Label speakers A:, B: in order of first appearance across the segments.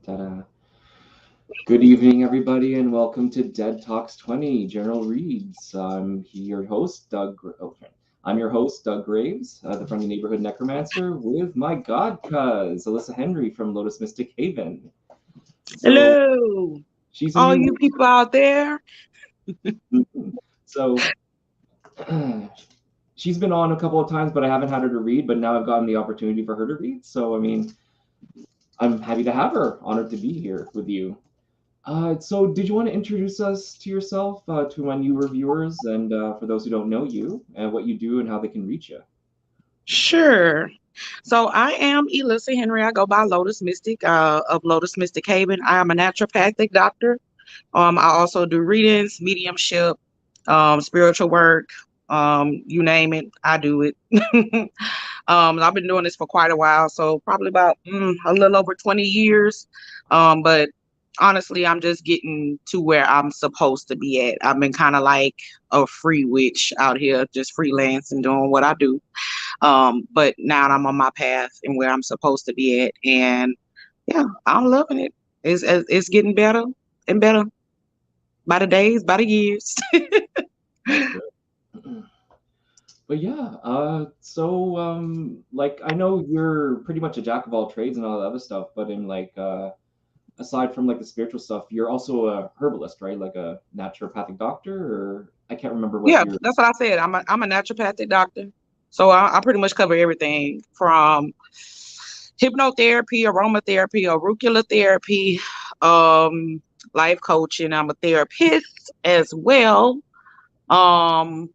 A: Ta-da. Good evening, everybody, and welcome to Dead Talks 20 General Reads. Your host, I'm your host, Doug Graves, from the Neighbourhood Necromancer, with my god cuz, Eylissa Henry from Lotus Mystic Haven. So
B: Hello,
A: she's a
B: all
A: new.
B: you people out there.
A: So she's been on a couple of times, but I haven't had her to read. But now I've gotten the opportunity for her to read. So I mean, I'm happy to have her. Honored to be here with you. So did you want to introduce us to yourself, to my newer viewers, and for those who don't know you, and what you do and how they can reach you?
B: Sure. So I am Eylissa Henry. I go by Lotus Mystic of Lotus Mystic Haven. I am a naturopathic doctor. I also do readings, mediumship, spiritual work, you name it, I do it. I've been doing this for quite a while, so probably about a little over 20 years. But honestly, I'm just getting to where I'm supposed to be at. I've been kind of like a free witch out here, just freelance and doing what I do. But now I'm on my path and where I'm supposed to be at, and yeah, I'm loving it. It's getting better and better by the days, by the years.
A: That's good. But yeah, like I know you're pretty much a jack of all trades and all that other stuff, but in like aside from like the spiritual stuff, you're also a herbalist, right? Like a naturopathic doctor, or I can't remember what
B: Yeah,
A: you're.
B: that's what I said. I'm a naturopathic doctor, so I pretty much cover everything from hypnotherapy, aromatherapy, auricular therapy, um, life coaching. I'm a therapist as well. Um,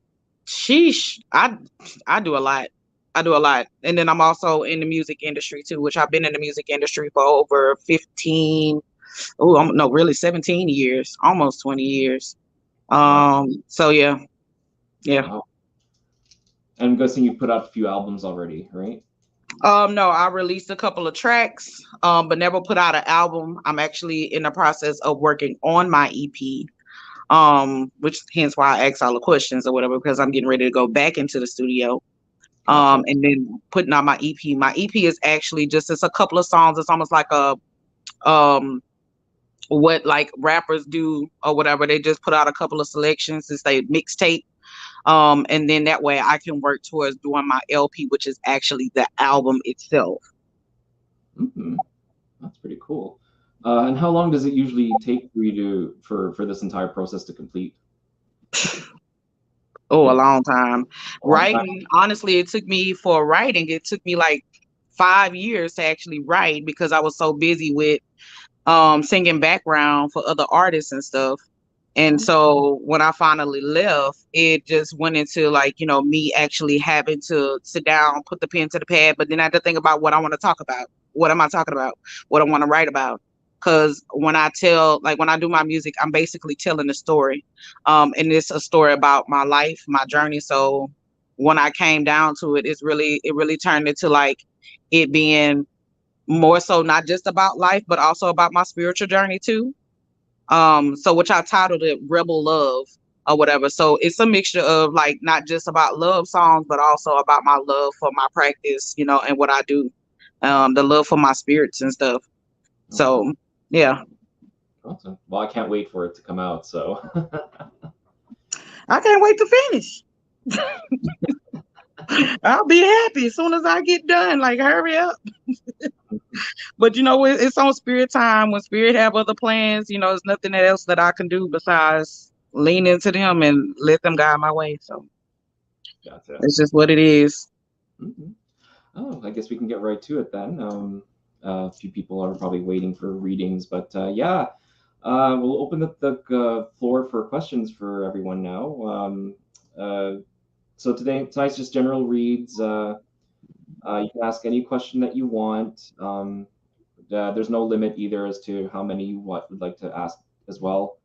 B: sheesh, I do a lot. I do a lot, and then I'm also in the music industry too, which I've been in the music industry for over 15. Oh, no, really 17 years, almost 20 years.
A: Wow,
B: So yeah, yeah.
A: wow. I'm guessing you put out a few albums already, right?
B: No, I released a couple of tracks, but never put out an album. I'm actually in the process of working on my EP, which hence why I asked all the questions or whatever, because I'm getting ready to go back into the studio.
A: Gotcha.
B: And then putting out my EP. My EP is actually just it's a couple of songs. It's almost like a what like rappers do or whatever. They just put out a couple of selections. It's a mixtape. And then that way I can work towards doing my LP, which is actually the album itself.
A: Hmm. That's pretty cool. And how long does it usually take for you for this entire process to complete?
B: Oh, a
A: Like
B: long time.
A: a long time?
B: Writing, honestly, it took me for writing, it took me like 5 years to actually write because I was so busy with singing background for other artists and stuff. And so when I finally left, it just went into like, me actually having to sit down, put the pen to the pad, but then I had to think about what I want to talk about. What am I talking about? What I want to write about? Because when I do my music, I'm basically telling a story. And it's a story about my life, my journey. So when I came down to it, it really turned into like it being more so not just about life, but also about my spiritual journey too. So which I titled it Rebel Love or whatever. So it's a mixture of like not just about love songs, but also about my love for my practice, and what I do. The love for my spirits and stuff.
A: Okay,
B: So yeah.
A: awesome. Well, I can't wait for it to come out. So,
B: I can't wait to finish. I'll be happy as soon as I get done. Like hurry up. But it's on spirit time. When spirit have other plans, there's nothing else that I can do besides lean into them and let them guide my way. So
A: gotcha.
B: it's just what it is.
A: Hmm. Oh, I guess we can get right to it then. A few people are probably waiting for readings, but yeah, we'll open up the floor for questions for everyone now. Uh, so tonight's just general reads. You can ask any question that you want. There's no limit either as to how many you would like to ask as well.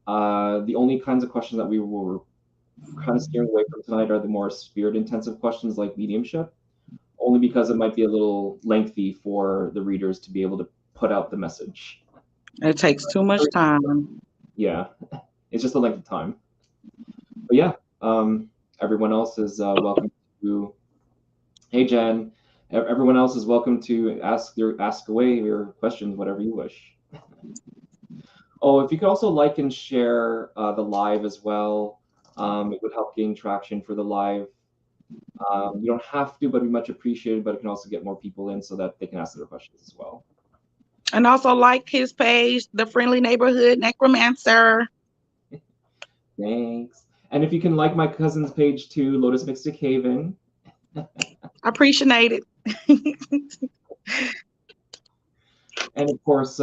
A: The only kinds of questions that we were kind of steering away from tonight are the more spirit intensive questions like mediumship, only because it might be a little lengthy for the readers to be able to put out the message.
B: It takes too much time.
A: Yeah, it's just a length of time. But yeah, everyone else is welcome to. Hey, Jen. Everyone else is welcome to ask away your questions, whatever you wish. Oh, if you could also like and share the live as well, it would help gain traction for the live. You don't have to, but we much appreciate it. But it can also get more people in so that they can ask their questions as well.
B: And also like his page, The Friendly Neighborhood Necromancer.
A: Thanks. And if you can like my cousin's page too, Lotus Mystic Haven.
B: I appreciate it.
A: And of course,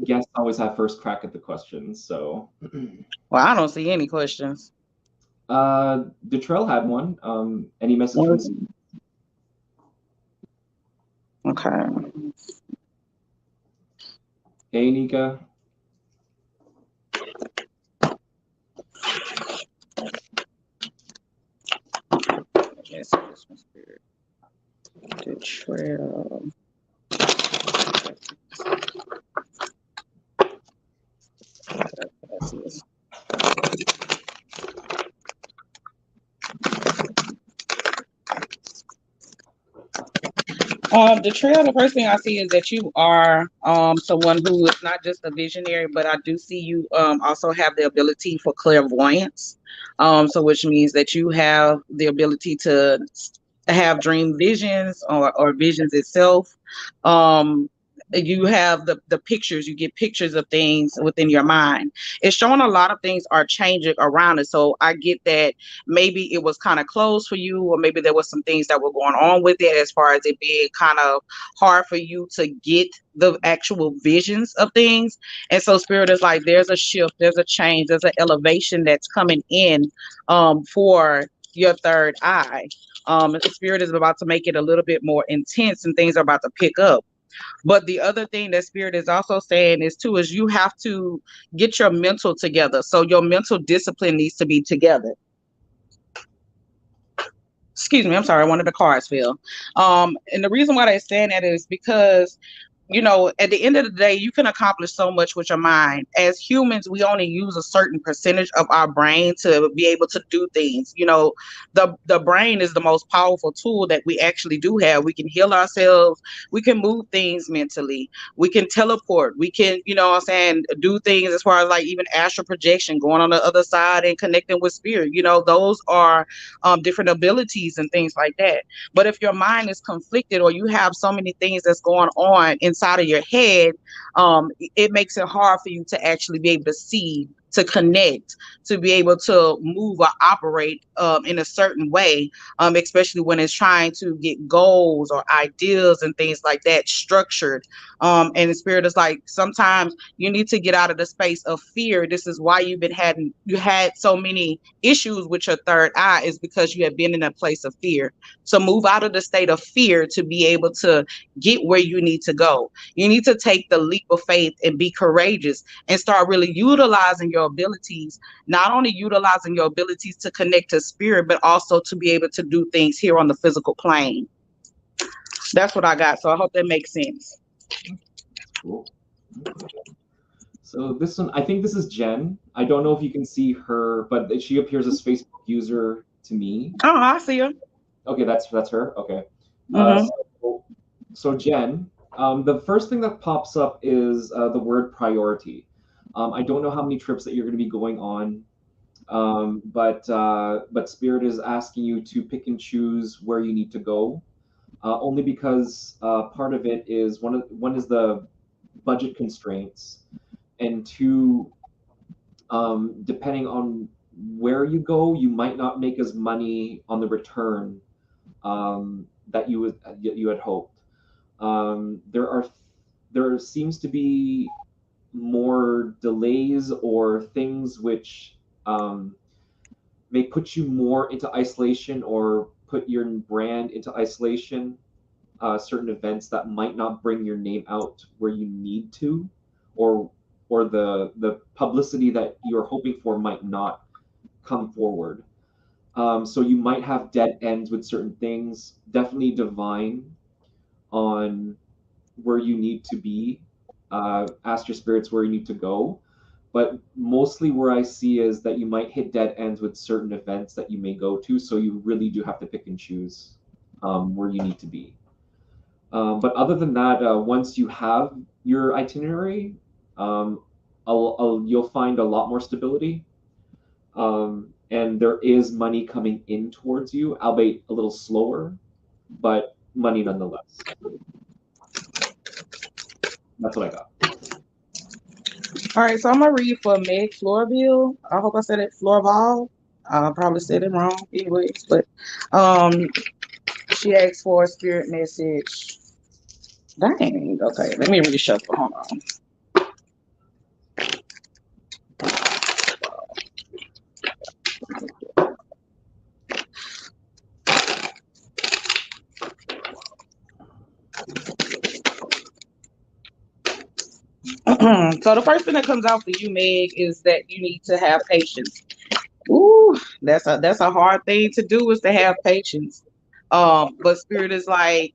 A: guests always have first crack at the questions. So,
B: Well, I don't see any questions.
A: Detrell had one. Any message from?
B: Okay.
A: Hey, Nika.
B: Yes, this one's weird. Detrell. Detrell, the first thing I see is that you are someone who is not just a visionary, but I do see you also have the ability for clairvoyance. So which means that you have the ability to have dream visions or visions itself. You have the pictures, you get pictures of things within your mind. It's showing a lot of things are changing around it. So I get that maybe it was kind of closed for you, or maybe there was some things that were going on with it as far as it being kind of hard for you to get the actual visions of things. And so spirit is like, there's a shift, there's a change, there's an elevation that's coming in for your third eye. The spirit is about to make it a little bit more intense and things are about to pick up. But the other thing that spirit is also saying is too, is you have to get your mental together. So your mental discipline needs to be together. Excuse me, I'm sorry, one of the cards fell. And the reason why they're saying that is because at the end of the day, you can accomplish so much with your mind. As humans, we only use a certain percentage of our brain to be able to do things. The brain is the most powerful tool that we actually do have. We can heal ourselves. We can move things mentally. We can teleport. We can, what I'm saying, do things as far as like even astral projection, going on the other side and connecting with spirit. Those are different abilities and things like that. But if your mind is conflicted or you have so many things that's going on inside of your head, it makes it hard for you to actually be able to see, to connect, to be able to move or operate in a certain way, especially when it's trying to get goals or ideas and things like that structured. And the spirit is like, sometimes you need to get out of the space of fear. This is why you had so many issues with your third eye, is because you have been in a place of fear. So move out of the state of fear to be able to get where you need to go. You need to take the leap of faith and be courageous and start really utilizing your abilities, not only utilizing your abilities to connect to spirit, but also to be able to do things here on the physical plane. That's what I got. So I hope that makes sense.
A: Cool. So this one, I think this is Jen. I don't know if you can see her, but she appears as Facebook user to me.
B: Oh, I see her.
A: Okay, that's her. Okay.
B: Mm-hmm.
A: So Jen, the first thing that pops up is the word priority. I don't know how many trips that you're going to be going on, but Spirit is asking you to pick and choose where you need to go. Only because part of it is one is the budget constraints, and two, depending on where you go, you might not make as money on the return that you had hoped. There seems to be more delays or things which may put you more into isolation or put your brand into isolation. Certain events that might not bring your name out where you need to, or the publicity that you're hoping for might not come forward. So you might have dead ends with certain things. Definitely divine on where you need to be. Ask your spirits where you need to go. But mostly where I see is that you might hit dead ends with certain events that you may go to. So you really do have to pick and choose where you need to be. But other than that, once you have your itinerary, you'll find a lot more stability. And there is money coming in towards you, albeit a little slower, but money nonetheless. That's what I got.
B: All right, so I'm gonna read for Meg Florville. I hope I said it Florval. I probably said it wrong, anyways. But um, she asked for a spirit message. Dang. Okay, let me reshuffle. Hold on. So the first thing that comes out for you, Meg, is that you need to have patience. Ooh, that's a hard thing to do, is to have patience. But spirit is like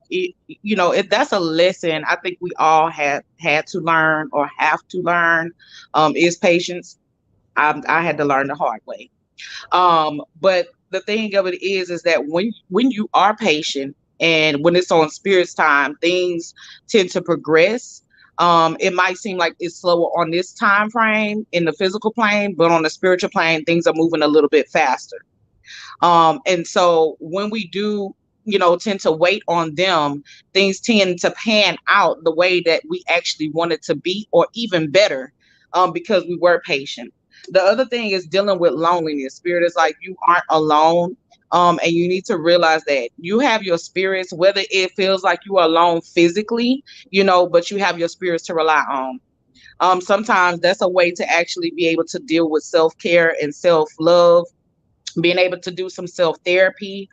B: that's a lesson I think we all have had to learn or have to learn. Is patience. I had to learn the hard way. But the thing of it is that when you are patient and when it's on spirit's time, things tend to progress. It might seem like it's slower on this time frame in the physical plane, but on the spiritual plane, things are moving a little bit faster. And so when we do, tend to wait on them, things tend to pan out the way that we actually want it to be, or even better, because we were patient. The other thing is dealing with loneliness. Spirit is like, you aren't alone. And you need to realize that you have your spirits, whether it feels like you are alone physically, but you have your spirits to rely on. Sometimes that's a way to actually be able to deal with self-care and self-love, being able to do some self therapy,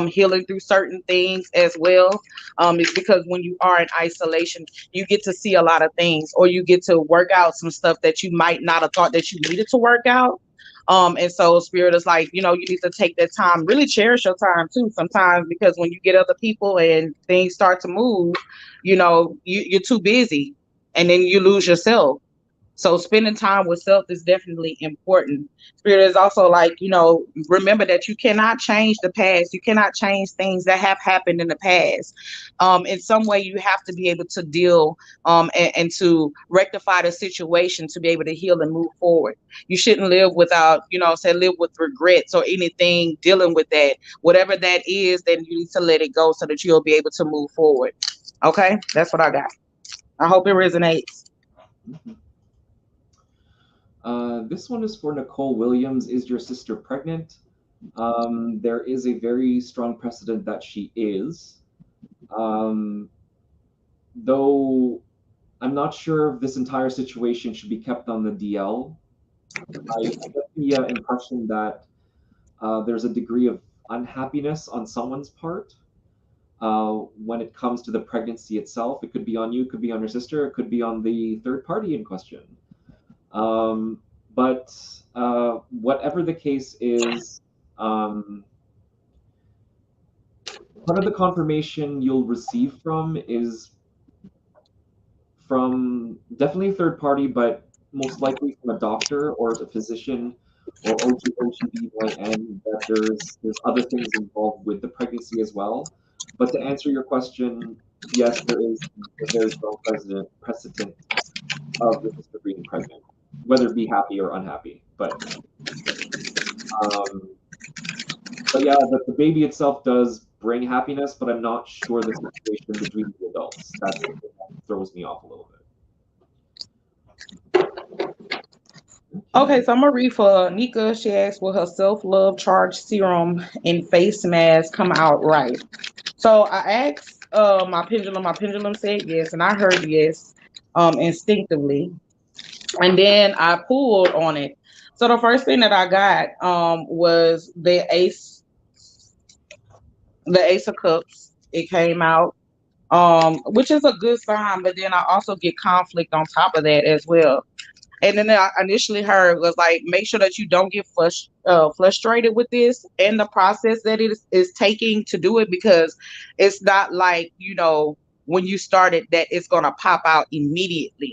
B: healing through certain things as well. It's because when you are in isolation, you get to see a lot of things, or you get to work out some stuff that you might not have thought that you needed to work out. And so spirit is like, you need to take that time, really cherish your time too sometimes, because when you get other people and things start to move, you're too busy, and then you lose yourself. So spending time with self is definitely important. Spirit is also like, remember that you cannot change the past. You cannot change things that have happened in the past. In some way, you have to be able to deal and to rectify the situation to be able to heal and move forward. You shouldn't live without, live with regrets or anything dealing with that. Whatever that is, then you need to let it go so that you'll be able to move forward. Okay, that's what I got. I hope it resonates.
A: Mm-hmm. This one is for Nicole Williams. Is your sister pregnant? There is a very strong precedent that she is. Um, though I'm not sure if this entire situation should be kept on the DL. I get the impression that there's a degree of unhappiness on someone's part when it comes to the pregnancy itself. It could be on you, it could be on your sister, it could be on the third party in question. But whatever the case is, part of the confirmation you'll receive from is from definitely a third party, but most likely from a doctor or a physician or OGBYN, that there's other things involved with the pregnancy as well. But to answer your question, yes, there is a very strong precedent of the sister being pregnant, whether it be happy or unhappy. Um, but yeah, the baby itself does bring happiness, but I'm not sure the situation between the adults. That's the thing that throws me off a little bit.
B: Okay, so I'm gonna read for Nika. She asked, will her self-love charge serum and face mask come out right? So I asked my pendulum. My pendulum said yes, and I heard yes, instinctively. And then I pulled on it. So the first thing that I got was the Ace of Cups. It came out, which is a good sign. But then I also get conflict on top of that as well. And then I initially heard was like, make sure that you don't get frustrated with this and the process that it is taking to do it, because it's not like, when you started that it's going to pop out immediately.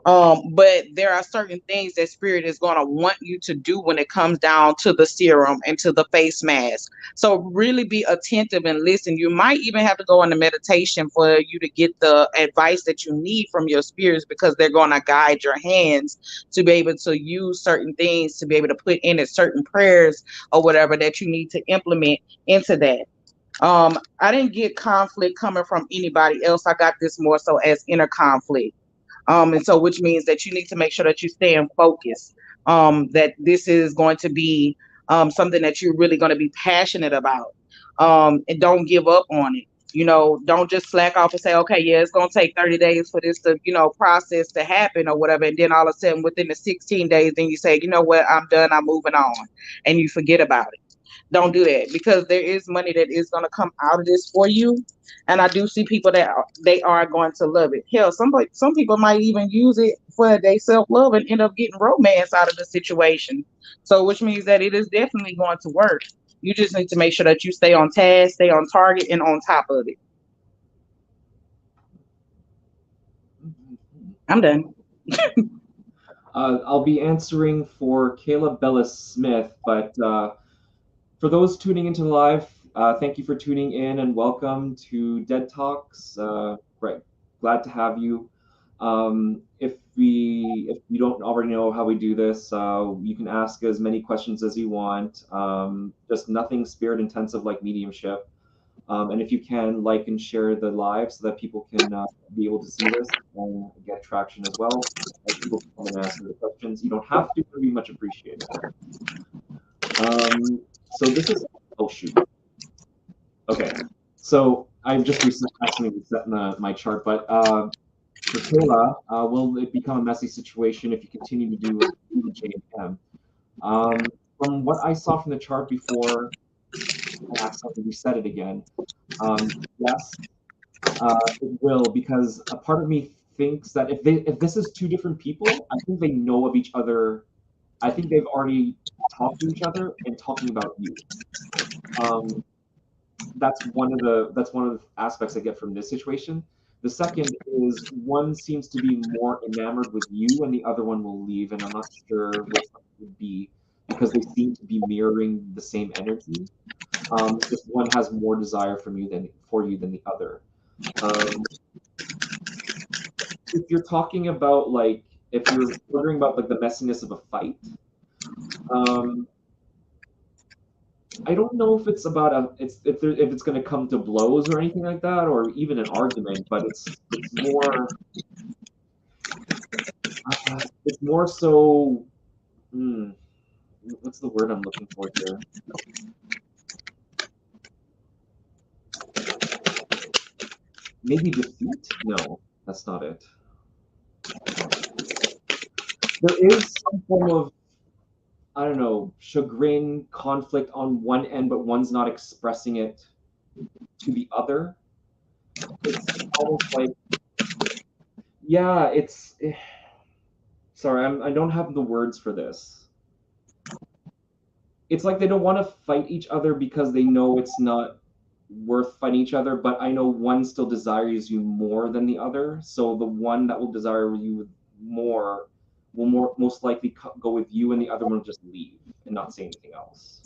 B: But there are certain things that spirit is going to want you to do when it comes down to the serum and to the face mask. So really be attentive and listen. You might even have to go into meditation for you to get the advice that you need from your spirits, because they're going to guide your hands to be able to use certain things, to be able to put in it certain prayers or whatever that you need to implement into that. I didn't get conflict coming from anybody else. I got this more so as inner conflict. And so which means that you need to make sure that you stay in focus, that this is going to be something that you're really going to be passionate about, and don't give up on it. Don't just slack off and say, okay, yeah, it's going to take 30 days for this to, process to happen or whatever. And then all of a sudden within the 16 days, then you say, you know what, I'm done, I'm moving on, and you forget about it. Don't do that, because there is money that is going to come out of this for you. And I do see people that they are going to love it. Hell, some people might even use it for their self-love and end up getting romance out of the situation. So which means that it is definitely going to work. You just need to make sure that you stay on task, stay on target, and on top of it. I'm done.
A: I'll be answering for Kayla Bella Smith, but for those tuning into the live, thank you for tuning in and welcome to Dead Talks. Right, glad to have you. If you don't already know how we do this, you can ask as many questions as you want. Just nothing spirit intensive like mediumship. And if you can, like and share the live so that people can be able to see this and get traction as well. As people come and ask the questions, you don't have to, but be much appreciated. So this is, oh shoot. Okay, so I'm just resetting my chart, but for Kayla, will it become a messy situation if you continue to do JM? From what I saw from the chart before, I accidentally reset it again. Yes, it will, because a part of me thinks that if this is two different people, I think they know of each other. I think they've already talked to each other and talking about you. That's one of the aspects I get from this situation. The second is one seems to be more enamored with you, and the other one will leave, and I'm not sure which one it would be, because they seem to be mirroring the same energy. Just one has more desire for you than the other. If you're talking about if you're wondering about the messiness of a fight, I don't know if it's about if it's going to come to blows or anything like that, or even an argument, but it's more so. What's the word I'm looking for here? Maybe defeat? No, that's not it. There is some form of, I don't know, chagrin, conflict on one end, but one's not expressing it to the other. It's almost like, yeah, sorry, I don't have the words for this. It's like they don't want to fight each other because they know it's not worth fighting each other, but I know one still desires you more than the other. So the one that will desire you more will most likely go with you, and the other one will just leave and not say anything else.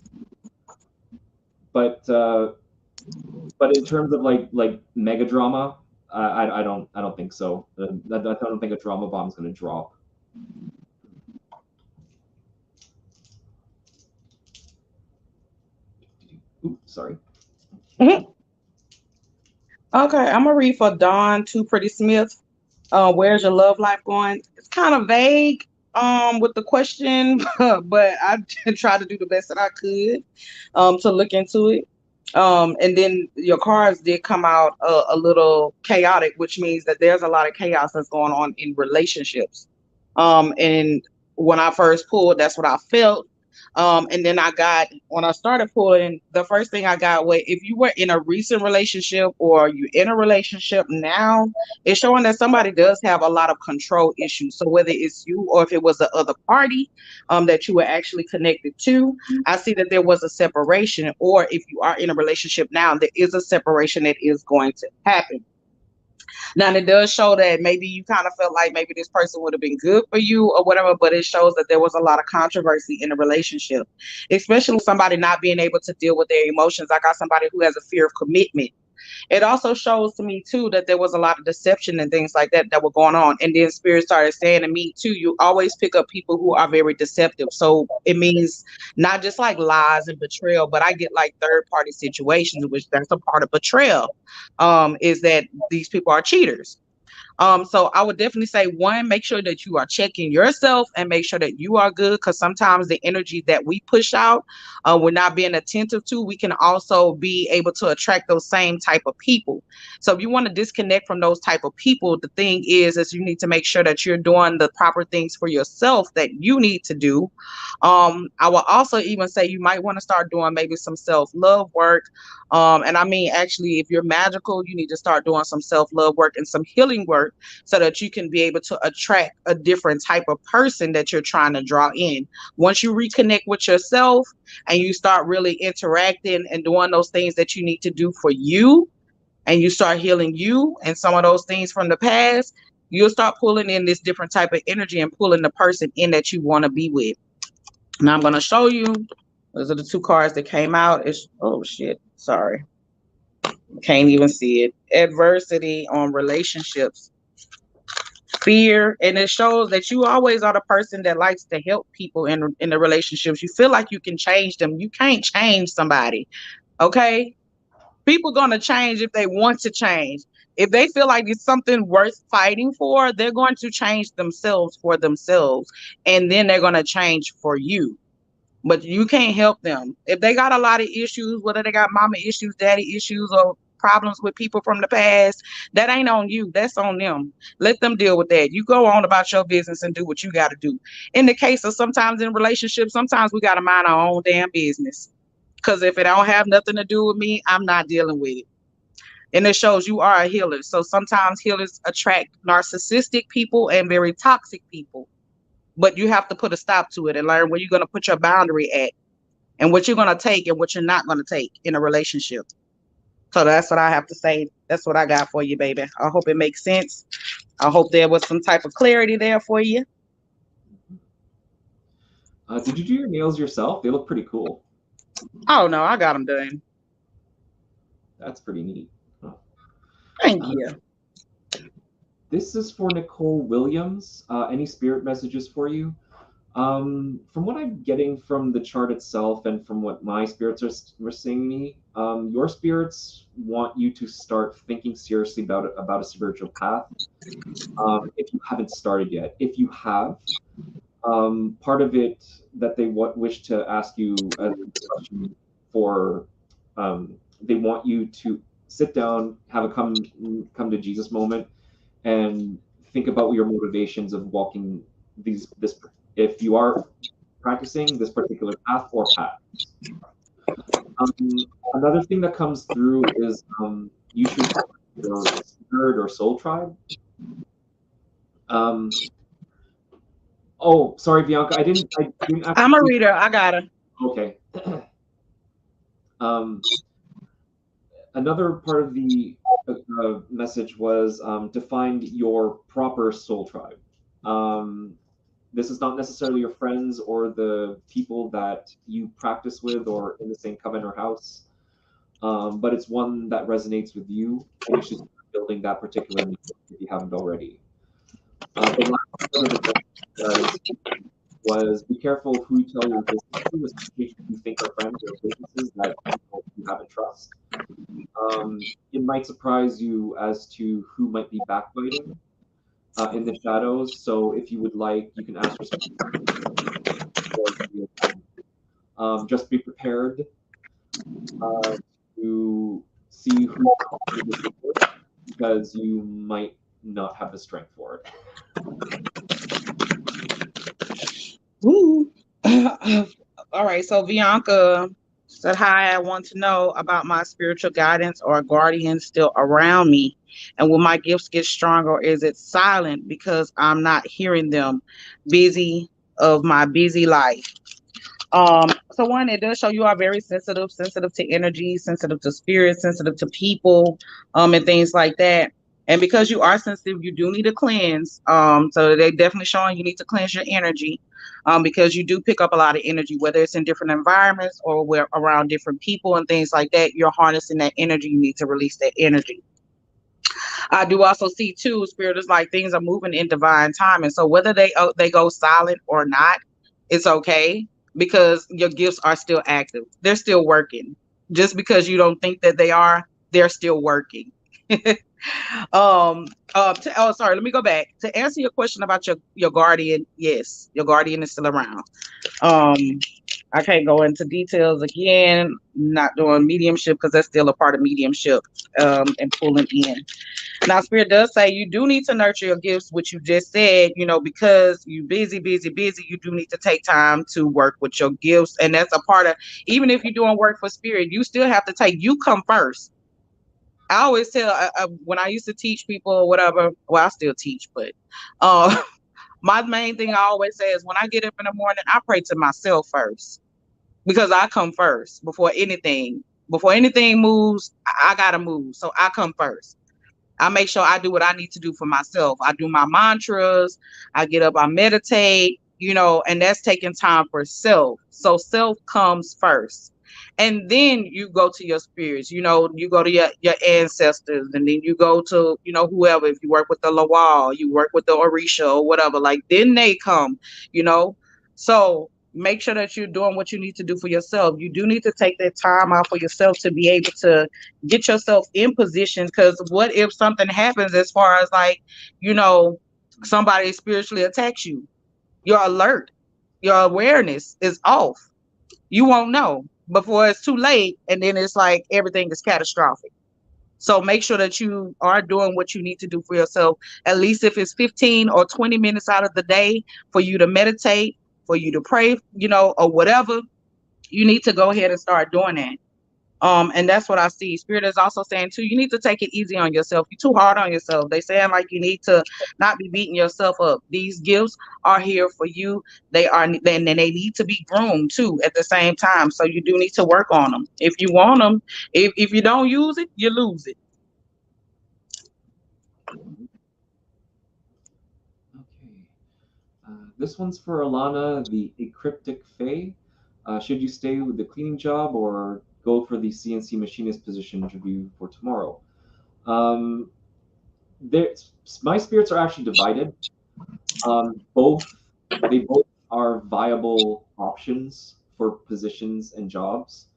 A: But in terms of like mega drama, I don't think so. I don't think a drama bomb is going to drop. Oops, sorry.
B: Okay, I'm gonna read for Dawn Too Pretty Smith. Where's your love life going? It's kind of vague with the question, but I tried to do the best that I could to look into it. And then your cards did come out a little chaotic, which means that there's a lot of chaos that's going on in relationships. And when I first pulled, that's what I felt. And then when I started pulling, the first thing I got was, if you were in a recent relationship or you're in a relationship now, it's showing that somebody does have a lot of control issues. So whether it's you or if it was the other party that you were actually connected to, I see that there was a separation. Or if you are in a relationship now, there is a separation that is going to happen. Now, it does show that maybe you kind of felt like maybe this person would have been good for you or whatever, but it shows that there was a lot of controversy in the relationship, especially somebody not being able to deal with their emotions. I got somebody who has a fear of commitment. It also shows to me too that there was a lot of deception and things like that that were going on. And then Spirit started saying to me too, you always pick up people who are very deceptive. So it means not just like lies and betrayal, but I get like third party situations, which that's a part of betrayal. Is that these people are cheaters. So I would definitely say, one, make sure that you are checking yourself and make sure that you are good, because sometimes the energy that we push out, we're not being attentive to. We can also be able to attract those same type of people. So if you want to disconnect from those type of people, the thing is you need to make sure that you're doing the proper things for yourself that you need to do. I will also even say you might want to start doing maybe some self-love work. And I mean, actually, if you're magical, you need to start doing some self-love work and some healing work so that you can be able to attract a different type of person that you're trying to draw in. Once you reconnect with yourself and you start really interacting and doing those things that you need to do for you, and you start healing you and some of those things from the past, you'll start pulling in this different type of energy and pulling the person in that you want to be with. Now I'm going to show you. Those are the two cards that came out. Oh shit, sorry. Can't even see it. Adversity on relationships. Fear, and it shows that you always are the person that likes to help people in the relationships. You feel like you can change them. You can't change somebody, okay? People gonna change if they want to change. If they feel like it's something worth fighting for, they're going to change themselves for themselves, and then they're gonna change for you. But you can't help them. If they got a lot of issues, whether they got mama issues, daddy issues, or problems with people from the past, that ain't on you. That's on them. Let them deal with that. You go on about your business and do what you got to do. In the case of sometimes in relationships, sometimes we got to mind our own damn business. Because if it don't have nothing to do with me, I'm not dealing with it. And it shows you are a healer. So sometimes healers attract narcissistic people and very toxic people. But you have to put a stop to it and learn where you're going to put your boundary at and what you're going to take and what you're not going to take in a relationship. So that's what I have to say. That's what I got for you, baby. I hope it makes sense. I hope there was some type of clarity there for you.
A: Did you do your nails yourself? They look pretty cool.
B: Oh, no, I got them done.
A: That's pretty neat. Huh.
B: Thank you.
A: This is for Nicole Williams. Any spirit messages for you? From what I'm getting from the chart itself and from what my spirits were saying me, your spirits want you to start thinking seriously about a spiritual path. If you haven't started yet, if you have, part of it that they wish to ask you as a question for, they want you to sit down, have a come to Jesus moment, and think about your motivations of walking this if you are practicing this particular path or paths. Another thing that comes through is you should find your spirit or soul tribe. Oh, sorry, Bianca. I didn't actually.
B: I'm a reader. I got her.
A: Okay. Another part of the message was to find your proper soul tribe. This is not necessarily your friends or the people that you practice with or in the same coven or house, but it's one that resonates with you, and you should start building that particular network if you haven't already. The last part of the was be careful who you tell your business to, especially if you think are friends or businesses that you haven't trust. It might surprise you as to who might be backbiting in the shadows. So if you would like, you can ask yourself. Just be prepared to see who because you might not have the strength for it.
B: Ooh. All right. So Bianca said, hi, I want to know about my spiritual guidance or guardians still around me. And will my gifts get stronger or is it silent because I'm not hearing them busy of my busy life? So one, it does show you are very sensitive to energy, sensitive to spirit, sensitive to people, and things like that. And because you are sensitive, you do need to cleanse. So they definitely showing you need to cleanse your energy, because you do pick up a lot of energy, whether it's in different environments or where around different people and things like that. You're harnessing that energy. You need to release that energy. I do also see too, spirit is like things are moving in divine time, and so whether they go silent or not, it's okay because your gifts are still active. They're still working. Just because you don't think that they are, they're still working. Oh, sorry, let me go back to answer your question about your guardian. Yes, your guardian is still around. um I can't go into details again, not doing mediumship because that's still a part of mediumship, and pulling in. Now, Spirit does say you do need to nurture your gifts, which you just said, because you busy, busy, busy, you do need to take time to work with your gifts. And that's a part of, even if you're doing work for Spirit, you still have to you come first. I always tell, when I used to teach people or whatever, well, I still teach, but uh, my main thing I always say is when I get up in the morning, I pray to myself first because I come first before anything. Before anything moves, I got to move. So I come first. I make sure I do what I need to do for myself. I do my mantras. I get up, I meditate, and that's taking time for self. So self comes first. And then you go to your spirits, you go to your ancestors, and then you go to, whoever. If you work with the Lawal, you work with the Orisha or whatever, like then they come, you know. So make sure that you're doing what you need to do for yourself. You do need to take that time out for yourself to be able to get yourself in position, because what if something happens as far as like, somebody spiritually attacks you? Your alert, your awareness is off. You won't know before it's too late, and then it's like everything is catastrophic. So make sure that you are doing what you need to do for yourself, at least if it's 15 or 20 minutes out of the day for you to meditate, for you to pray, or whatever. You need to go ahead and start doing that. And that's what I see. Spirit is also saying too, you need to take it easy on yourself. You're too hard on yourself. They saying like you need to not be beating yourself up. These gifts are here for you. And they need to be groomed too at the same time. So you do need to work on them. If you want them, if you don't use it, you lose it.
A: Okay. This one's for Alana, the Ecryptic Fae. Should you stay with the cleaning job or go for the CNC machinist position interview for tomorrow? Um, there, my spirits are actually divided. Both they both are viable options for positions and jobs,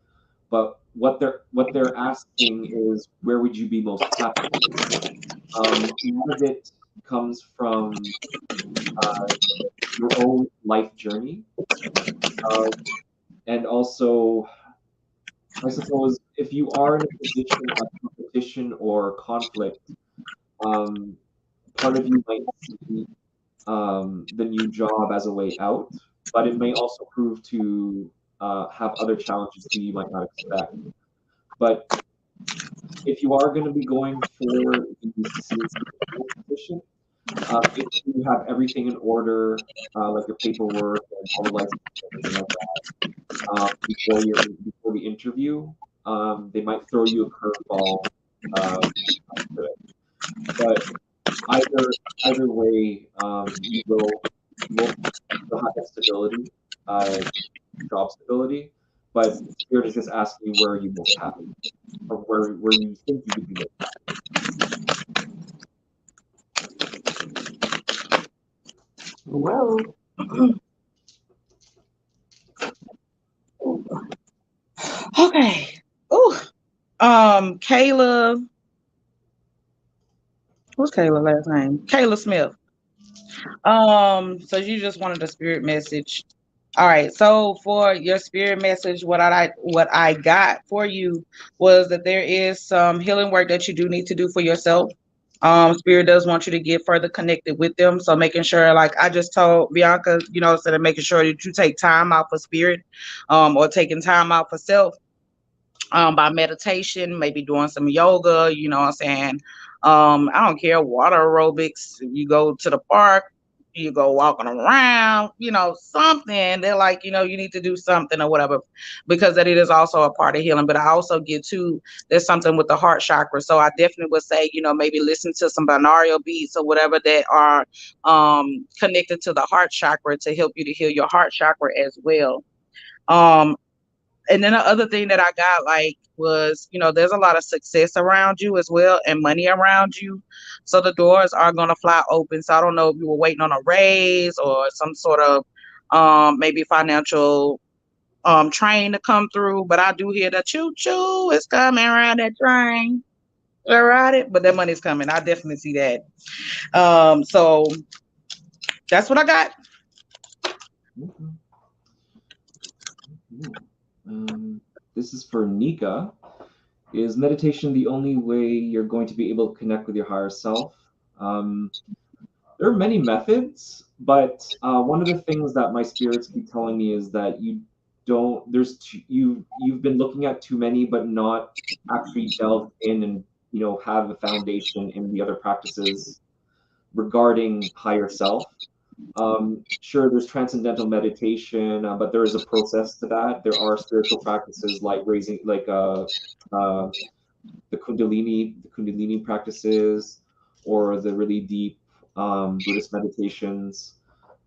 A: but what they're asking is where would you be most happy? A lot of it comes from your own life journey, uh, and also, I suppose, if you are in a position of competition or conflict, um, part of you might see the new job as a way out, but it may also prove to have other challenges too you might not expect. But if you are going to be going for the CNC position, if you have everything in order, like your paperwork and all the licenses and everything like that, before the interview, they might throw you a curveball. But either way, you will have that stability, job stability. But Spirit is just asking you where you most happy, or where you think you would be most happy.
B: Well, okay. Oh, Kayla. What's Kayla last name? Kayla Smith. So you just wanted a spirit message. All right. So for your spirit message, what I got for you was that there is some healing work that you do need to do for yourself. Spirit does want you to get further connected with them. So making sure, like I just told Bianca, instead of making sure that you take time out for spirit, or taking time out for self, by meditation, maybe doing some yoga, you know what I'm saying? I don't care, water aerobics. You go to the park, you go walking around, something. They're like, you need to do something or whatever, because that it is also a part of healing. But I also get too, there's something with the heart chakra. So I definitely would say, maybe listen to some binaural beats or whatever that are connected to the heart chakra to help you to heal your heart chakra as well. And then the other thing that I got was, there's a lot of success around you as well and money around you. So the doors are going to fly open. So I don't know if you were waiting on a raise or some sort of maybe financial train to come through. But I do hear the choo choo is coming around that train. All right, but that money's coming. I definitely see that. So that's what I got.
A: This is for Nika. Is meditation the only way you're going to be able to connect with your higher self? There are many methods, but one of the things that my spirits keep telling me is that you've been looking at too many, but not actually delved in and have a foundation in the other practices regarding higher self. Sure, there's transcendental meditation, but there is a process to that. There are spiritual practices like the Kundalini practices, or the really deep Buddhist meditations.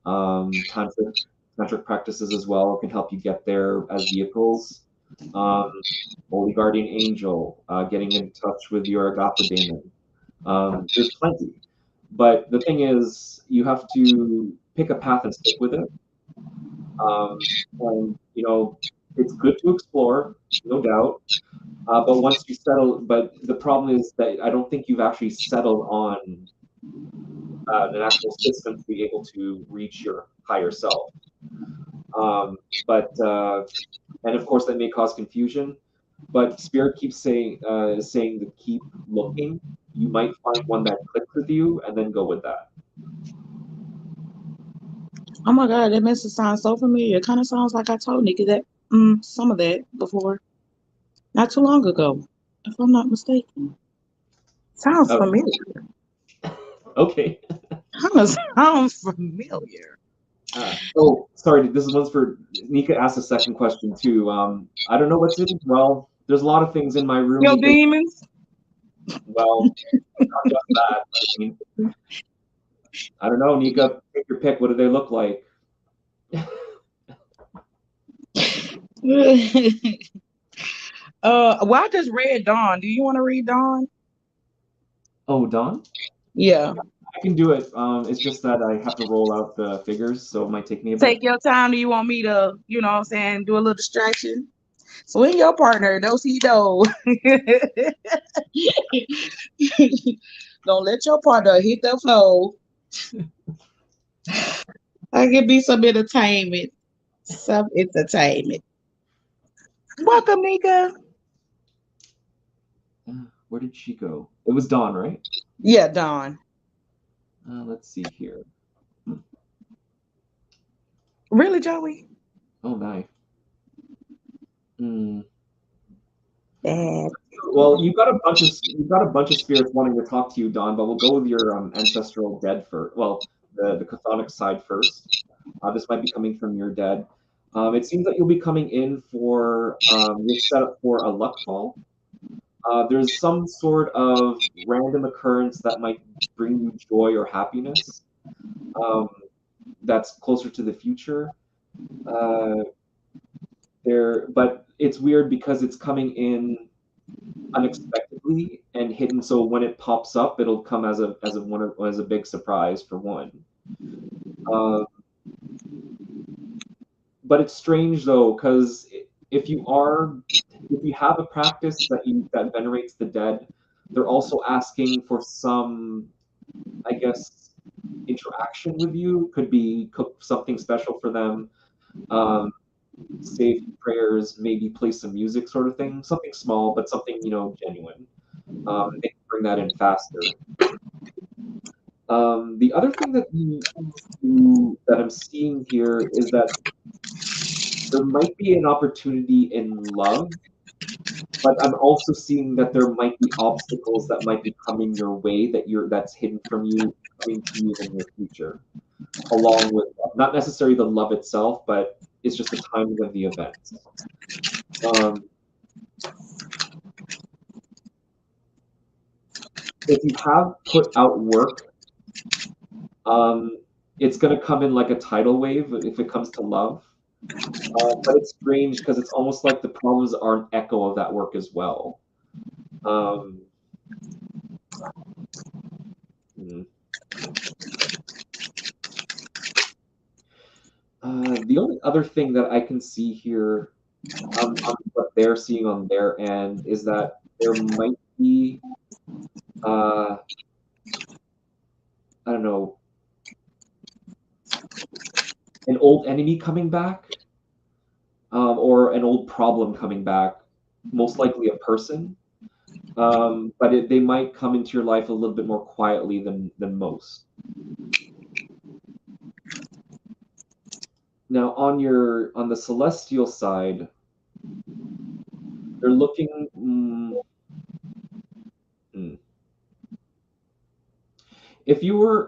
A: Tantric practices as well can help you get there as vehicles. Holy Guardian Angel, getting in touch with your Agatha daemon. There's plenty. But the thing is, you have to pick a path and stick with it. And it's good to explore, no doubt. But once you settle, but the problem is that I don't think you've actually settled on an actual system to be able to reach your higher self. And of course that may cause confusion. But Spirit keeps saying to keep looking. You might find one that clicks with you, and then go with that.
B: Oh my God, that message sounds so familiar. It kind of sounds like I told Nikki that some of that before, not too long ago, if I'm not mistaken. Sounds familiar.
A: Okay.
B: Kind of sounds familiar.
A: Oh, sorry. This one's for Nika. Asked a second question too. I don't know what's in. Well, there's a lot of things in my room.
B: Your demons.
A: Well, not just that. I mean, I don't know, Nika. Take your pick. What do they look like?
B: Why does Red Dawn? Do you want to read Dawn?
A: Oh, Dawn?
B: Yeah.
A: I can do it. It's just that I have to roll out the figures, so it might take me a bit.
B: Take your time. Do you want me to, what I'm saying, do a little distraction? Swing your partner. Don't see no. Don't let your partner hit the floor. I can be some entertainment. Some entertainment. Welcome, Nika.
A: Where did she go? It was Dawn, right?
B: Yeah, Dawn.
A: Let's see here.
B: Really, Joey?
A: Oh, nice.
B: Bad.
A: Well, you've got a bunch of spirits wanting to talk to you, Dawn. But we'll go with your ancestral dead first. Well, the chthonic side first. This might be coming from your dead. It seems that you'll be coming in for you're set up for a luck fall. There's some sort of random occurrence that might bring you joy or happiness. That's closer to the future. But it's weird because it's coming in unexpectedly and hidden. So when it pops up, it'll come as a big surprise for one. But it's strange though, because if you have a practice that venerates the dead, they're also asking for some, I guess, interaction with you. Could be cook something special for them, say prayers, maybe play some music, sort of thing. Something small, but something genuine. They can bring that in faster. The other thing that I'm seeing here is that there might be an opportunity in love, but I'm also seeing that there might be obstacles that might be coming your way that's hidden from you, coming to you in your future. along with love. Not necessarily the love itself, but it's just the timing of the events. If you have put out work, it's going to come in like a tidal wave if it comes to love. But it's strange because it's almost like the problems are an echo of that work as well. The only other thing that I can see here on what they're seeing on their end is that there might be, I don't know, an old enemy coming back, or an old problem coming back, most likely a person. But they might come into your life a little bit more quietly than most. Now, on the celestial side, they're looking. If you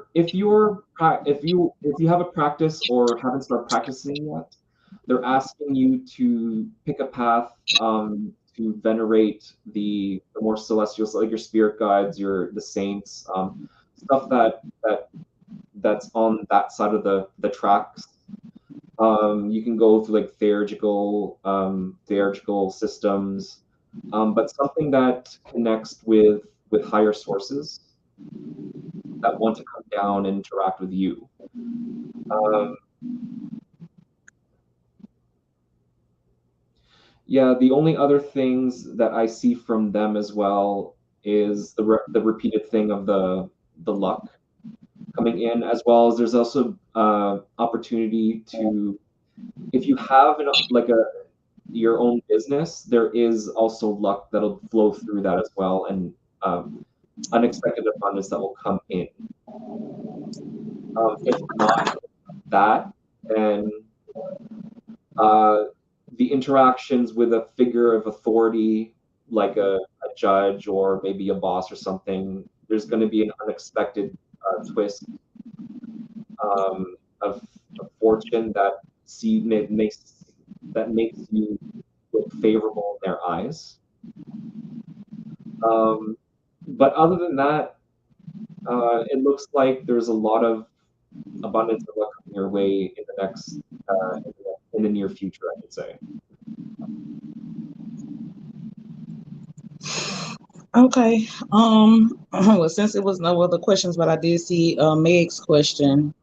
A: have a practice or haven't started practicing yet, they're asking you to pick a path to venerate the more celestial, so like your spirit guides, the saints, stuff that's on that side of the tracks. You can go through like theurgical systems, but something that connects with higher sources that want to come down and interact with you. Yeah, the only other things that I see from them as well is the repeated thing of the luck coming in, as well as there's also opportunity to, if you have your own business, there is also luck that'll flow through that as well, and unexpected abundance that will come in. If not that, then the interactions with a figure of authority, like a judge or maybe a boss or something, there's going to be an unexpected twist of fortune that makes you look favorable in their eyes. But other than that, it looks like there's a lot of abundance of luck coming your way in the next in the near future, I would say.
B: Okay. Well, since it was no other questions, but I did see Meg's question.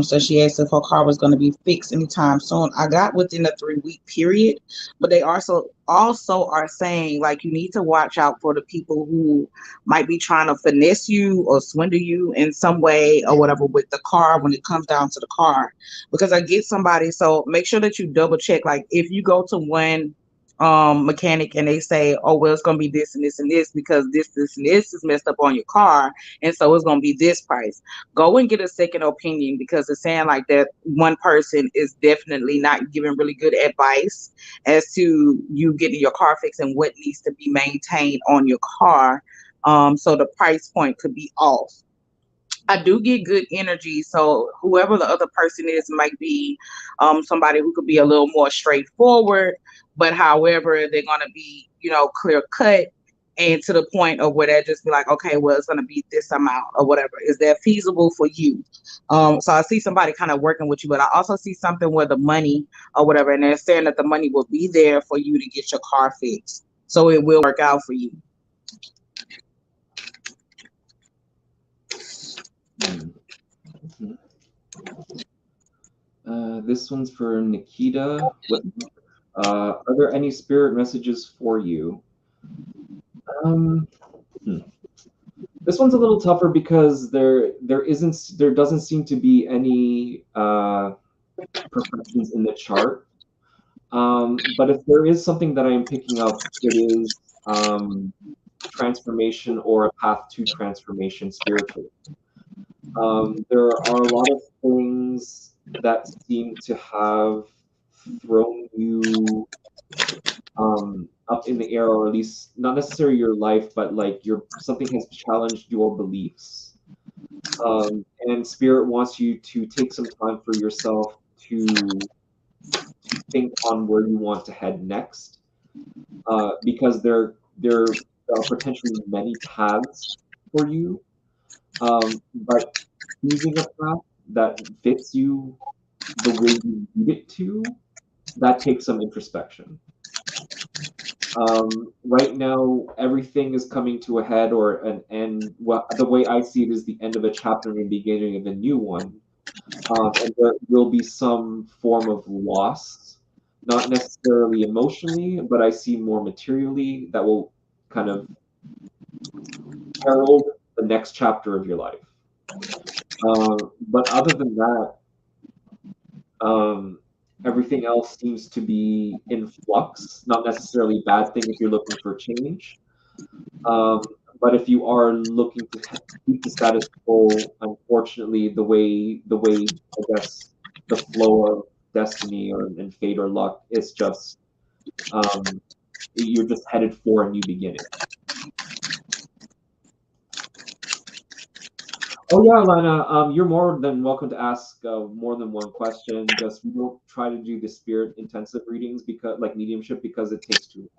B: So she asked if her car was going to be fixed anytime soon. I got within a 3-week period, but they also are saying like you need to watch out for the people who might be trying to finesse you or swindle you in some way or whatever with the car when it comes down to the car. Because I get somebody, so make sure that you double check. Like if you go to one mechanic and they say, oh well, it's gonna be this and this and this because this and this is messed up on your car, and so it's gonna be this price. Go and get a second opinion, because it's saying like that one person is definitely not giving really good advice as to you getting your car fixed and what needs to be maintained on your car. So the price point could be off. I do get good energy. So whoever the other person is might be somebody who could be a little more straightforward, but however, they're going to be, clear cut and to the point of where they just be like, okay, well, it's going to be this amount or whatever. Is that feasible for you? So I see somebody kind of working with you, but I also see something where the money or whatever, and they're saying that the money will be there for you to get your car fixed. So it will work out for you.
A: This one's for Nikita. Are there any spirit messages for you? This one's a little tougher because there doesn't seem to be any perfections in the chart. But if there is something that I am picking up, it is transformation or a path to transformation spiritually. There are a lot of things that seem to have thrown you up in the air, or at least not necessarily your life, but like something has challenged your beliefs. And Spirit wants you to take some time for yourself to think on where you want to head next, because there are potentially many paths for you, but choosing a path that fits you the way you need it to, that takes some introspection. Right now, everything is coming to a head or an end. Well, the way I see it is the end of a chapter and the beginning of a new one. And there will be some form of loss, not necessarily emotionally, but I see more materially that will kind of herald the next chapter of your life. But other than that, um, everything else seems to be in flux. Not necessarily a bad thing if you're looking for change, but if you are looking to keep the status quo, unfortunately, the way I guess the flow of destiny or and fate or luck is just you're just headed for a new beginning. Oh yeah, Lana, you're more than welcome to ask more than one question. Just we don't try to do the spirit intensive readings because like mediumship because it takes too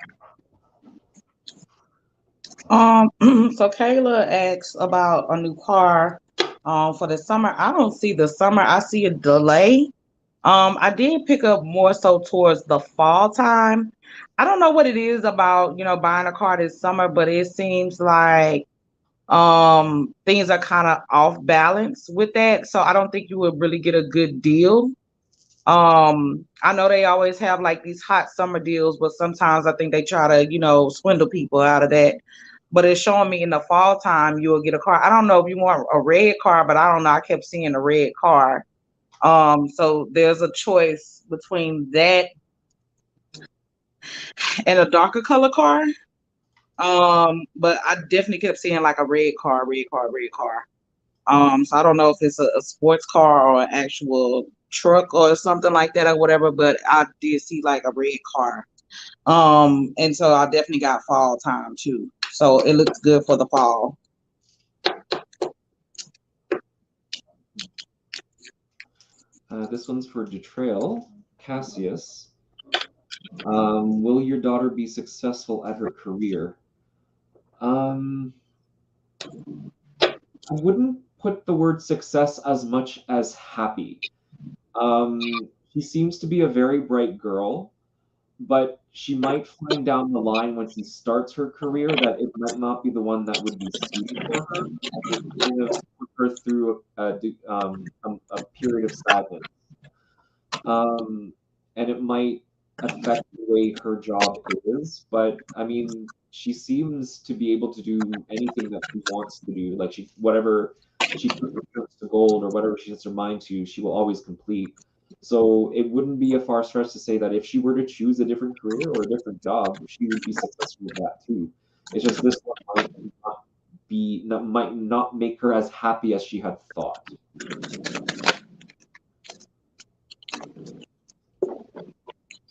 B: Um, so Kayla asks about a new car for the summer. I don't see the summer, I see a delay. I did pick up more so towards the fall time. I don't know what it is about, buying a car this summer, but it seems like things are kind of off balance with that. So I don't think you would really get a good deal. I know they always have like these hot summer deals, but sometimes I think they try to, swindle people out of that. But it's showing me in the fall time you'll get a car. I don't know if you want a red car, but I don't know. I kept seeing a red car. So there's a choice between that and a darker color car. But I definitely kept seeing like a red car, red car, red car. So I don't know if it's a sports car or an actual truck or something like that or whatever, but I did see like a red car. And so I definitely got fall time too. So it looks good for the fall.
A: This one's for Detrail. Cassius. Will your daughter be successful at her career? I wouldn't put the word success as much as happy. She seems to be a very bright girl, but she might find down the line when she starts her career that it might not be the one that would be suited for her. I think it's going to put her through a period of sadness. And it might affect the way her job is. But I mean, she seems to be able to do anything that she wants to do. Like whatever she puts her foot to gold or whatever she sets her mind to, she will always complete. So it wouldn't be a far stretch to say that if she were to choose a different career or a different job, she would be successful with that too. It's just this one might not make her as happy as she had thought.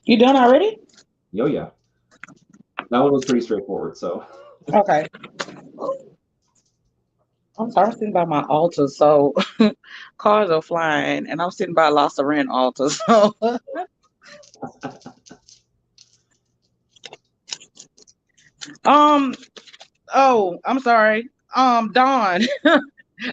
B: You done already?
A: Yo, yeah. That one was pretty straightforward, so.
B: Okay. I'm sorry, I'm sitting by my altar, so cars are flying, and I'm sitting by La Serene altar. So, oh, I'm sorry. Dawn,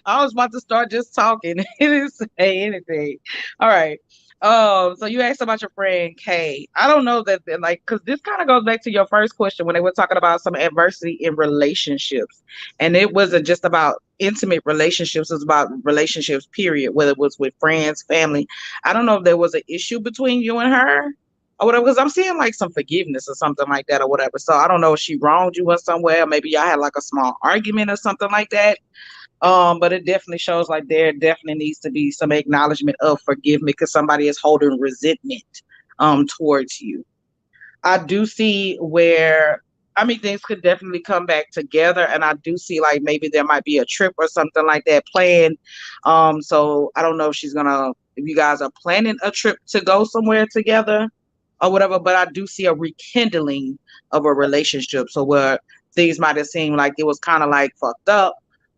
B: I was about to start just talking. It didn't say anything. All right. So you asked about your friend Kay. I don't know that like because this kind of goes back to your first question when they were talking about some adversity in relationships. And it wasn't just about intimate relationships, it was about relationships, period, whether it was with friends, family. I don't know if there was an issue between you and her or whatever, because I'm seeing like some forgiveness or something like that or whatever. So I don't know if she wronged you in some way, or maybe y'all had like a small argument or something like that. But it definitely shows like there definitely needs to be some acknowledgement of forgiveness because somebody is holding resentment towards you. I do see where I mean things could definitely come back together, and I do see like maybe there might be a trip or something like that planned. So I don't know if you guys are planning a trip to go somewhere together or whatever, but I do see a rekindling of a relationship. So where things might have seemed like it was kind of like fucked up,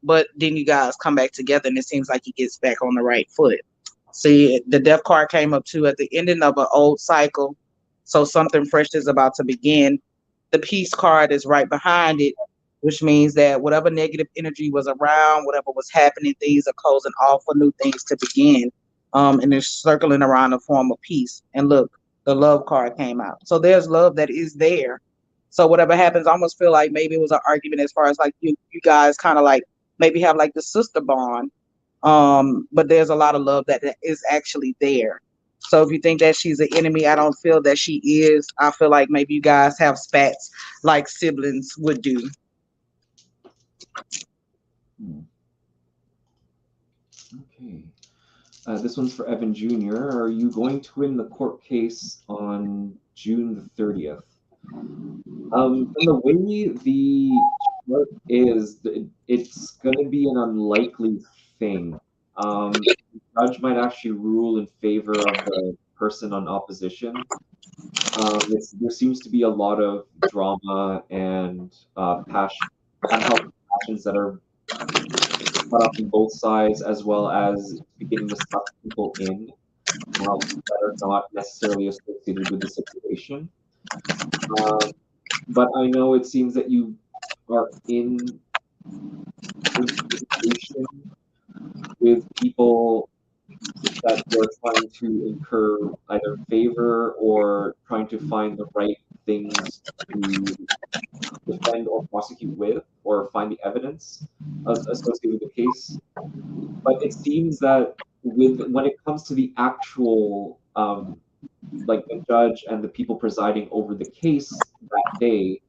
B: but then you guys come back together, and it seems like he gets back on the right foot. See, the death card came up too at the ending of an old cycle, so something fresh is about to begin. The peace card is right behind it, which means that whatever negative energy was around, whatever was happening, things are closing off for new things to begin. And they're circling around a form of peace. And look, the love card came out. So there's love that is there. So whatever happens, I almost feel like maybe it was an argument as far as like you guys kind of like maybe have like the sister bond. But there's a lot of love that is actually there. So if you think that she's an enemy, I don't feel that she is. I feel like maybe you guys have spats like siblings would do.
A: Okay. This one's for Evan Jr. Are you going to win the court case on June the 30th? From the way the chart is, it's going to be an unlikely thing. The judge might actually rule in favor of the person on opposition. There seems to be a lot of drama and passions that are cut off on both sides, as well as beginning to suck people in that are not necessarily associated with the situation. But I know it seems that you are in a situation with people that you're trying to incur either favor or trying to find the right things to defend or prosecute with, or find the evidence associated with the case. But it seems that when it comes to the actual like the judge and the people presiding over the case that day,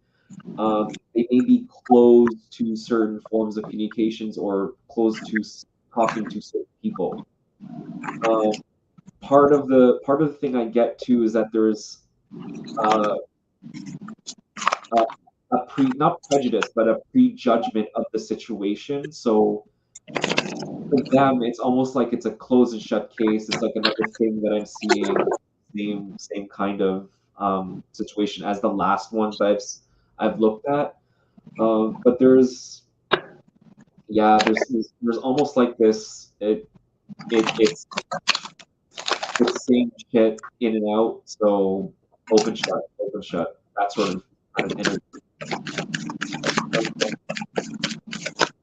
A: they may be closed to certain forms of communications or closed to talking to certain people. Part of the thing I get to is that there's not prejudice, but a prejudgment of the situation. So for them, it's almost like it's a closed and shut case. It's like another thing that I'm seeing, same kind of situation as the last ones I've looked at. But there's almost like this. It's the same shit in and out. So open shut, that sort of kind of energy.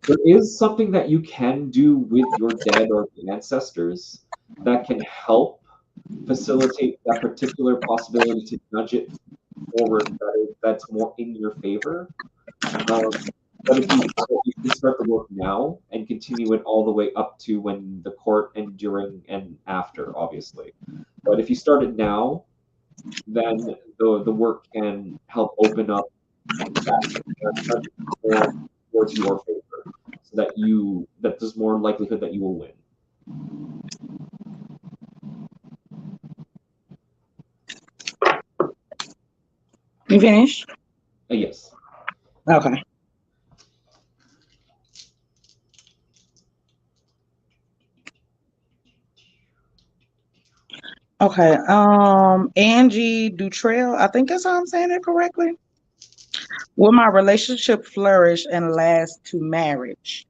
A: There is something that you can do with your dead or ancestors that can help facilitate that particular possibility to nudge it forward that's more in your favor. But if you can start the work now and continue it all the way up to when the court and during and after, obviously. But if you start it now, then the work can help open up that towards your favor, so that there's more likelihood that you will win.
B: You finished?
A: Yes.
B: Okay. Okay. Angie Dutrell, I think that's how I'm saying it correctly. Will my relationship flourish and last to marriage?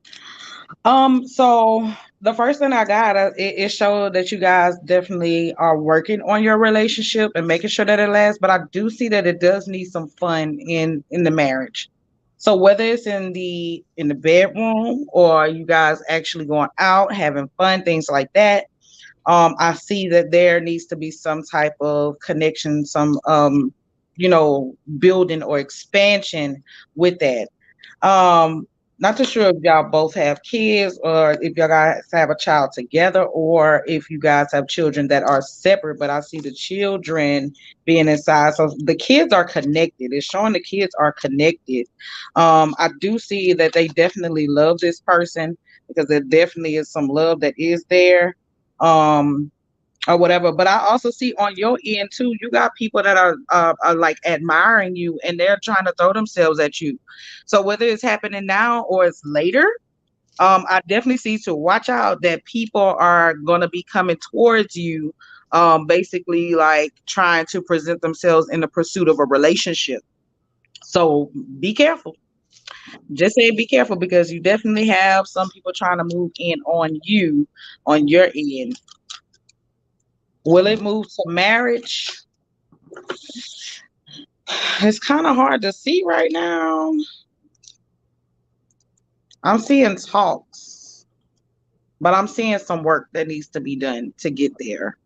B: So the first thing I got, it showed that you guys definitely are working on your relationship and making sure that it lasts. But I do see that it does need some fun in the marriage. So whether it's in the bedroom or you guys actually going out having fun, things like that, I see that there needs to be some type of connection, some building or expansion with that. Not too sure if y'all both have kids or if y'all guys have a child together or if you guys have children that are separate, but I see the children being inside. So the kids are connected. It's showing the kids are connected. I do see that they definitely love this person because there definitely is some love that is there. Or whatever. But I also see on your end too, you got people that are like admiring you and they're trying to throw themselves at you. So whether it's happening now or it's later, I definitely see to watch out that people are gonna be coming towards you, basically like trying to present themselves in the pursuit of a relationship. So be careful. Just say be careful because you definitely have some people trying to move in on you on your end. Will it move to marriage? It's kind of hard to see right now. I'm seeing talks, but I'm seeing some work that needs to be done to get there.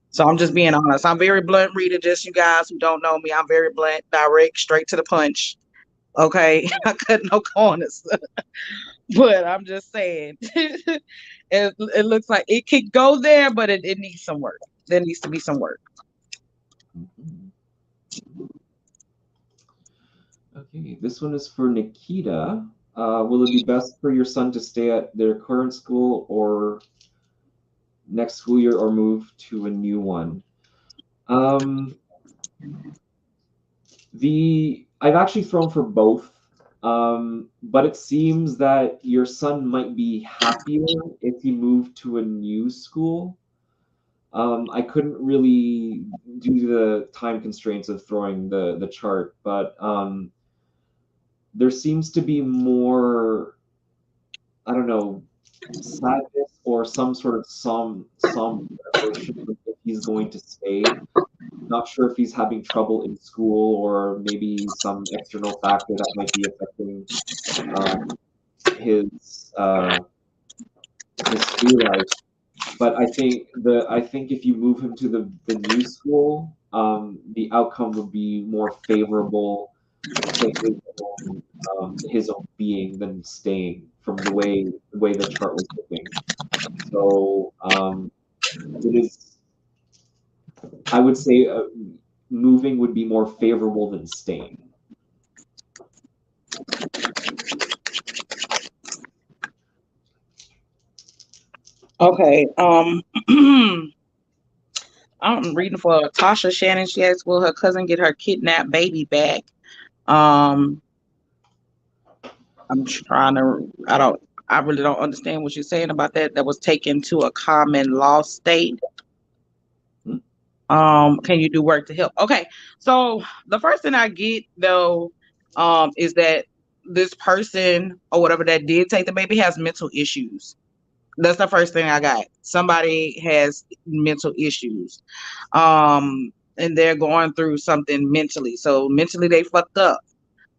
B: So I'm just being honest. I'm very blunt reader, just you guys who don't know me. I'm very blunt, direct, straight to the punch. Okay. I cut no corners. But I'm just saying. It looks like it could go there, but it needs some work. There needs to be some work.
A: Okay, this one is for Nikita. Will it be best for your son to stay at their current school or next school year or move to a new one? I've actually thrown for both, but it seems that your son might be happier if he moved to a new school. I couldn't really do the time constraints of throwing the chart, but there seems to be more, I don't know, sadness or some sort of some emotion if he's going to stay. Not sure if he's having trouble in school or maybe some external factor that might be affecting his school life. But I think if you move him to the new school, the outcome would be more favorable to his own being than staying from the way the chart was looking. So it is. I would say moving would be more favorable than staying.
B: Okay. I'm reading for Tasha Shannon. She asked, will her cousin get her kidnapped baby back? I'm trying to, I really don't understand what you're saying about that. That was taken to a common law state. Can you do work to help? Okay. So the first thing I get though, is that this person or whatever that did take the baby has mental issues. That's the first thing I got. Somebody has mental issues. And they're going through something mentally. So mentally they fucked up.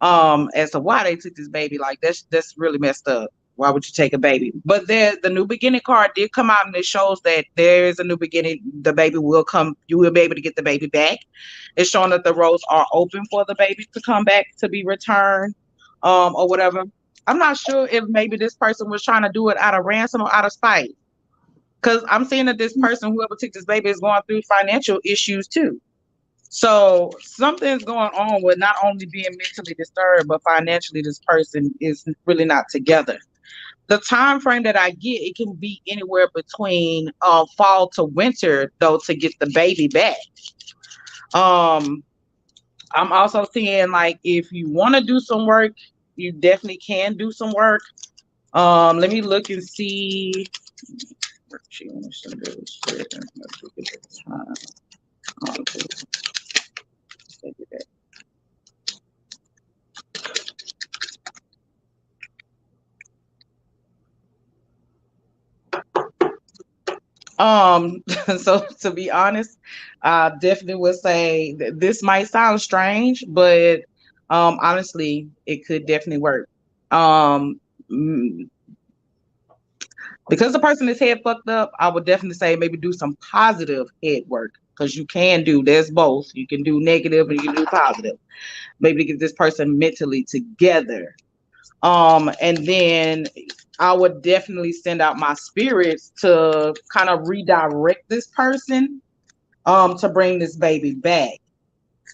B: As to why they took this baby, like that's really messed up. Why would you take a baby? But the new beginning card did come out and it shows that there is a new beginning. The baby will come, you will be able to get the baby back. It's showing that the roads are open for the baby to come back to be returned, or whatever. I'm not sure if maybe this person was trying to do it out of ransom or out of spite. Because I'm seeing that this person, whoever took this baby, is going through financial issues too. So something's going on with not only being mentally disturbed, but financially, this person is really not together. The time frame that I get, it can be anywhere between fall to winter, though, to get the baby back. I'm also seeing like if you want to do some work, you definitely can do some work. Let me look and see. She wants to do shit. So to be honest, I definitely would say that this might sound strange, but honestly, it could definitely work. Um, because the person is head fucked up, I would definitely say maybe do some positive head work because you can do, there's both. You can do negative and you can do positive. Maybe get this person mentally together. And then I would definitely send out my spirits to kind of redirect this person to bring this baby back.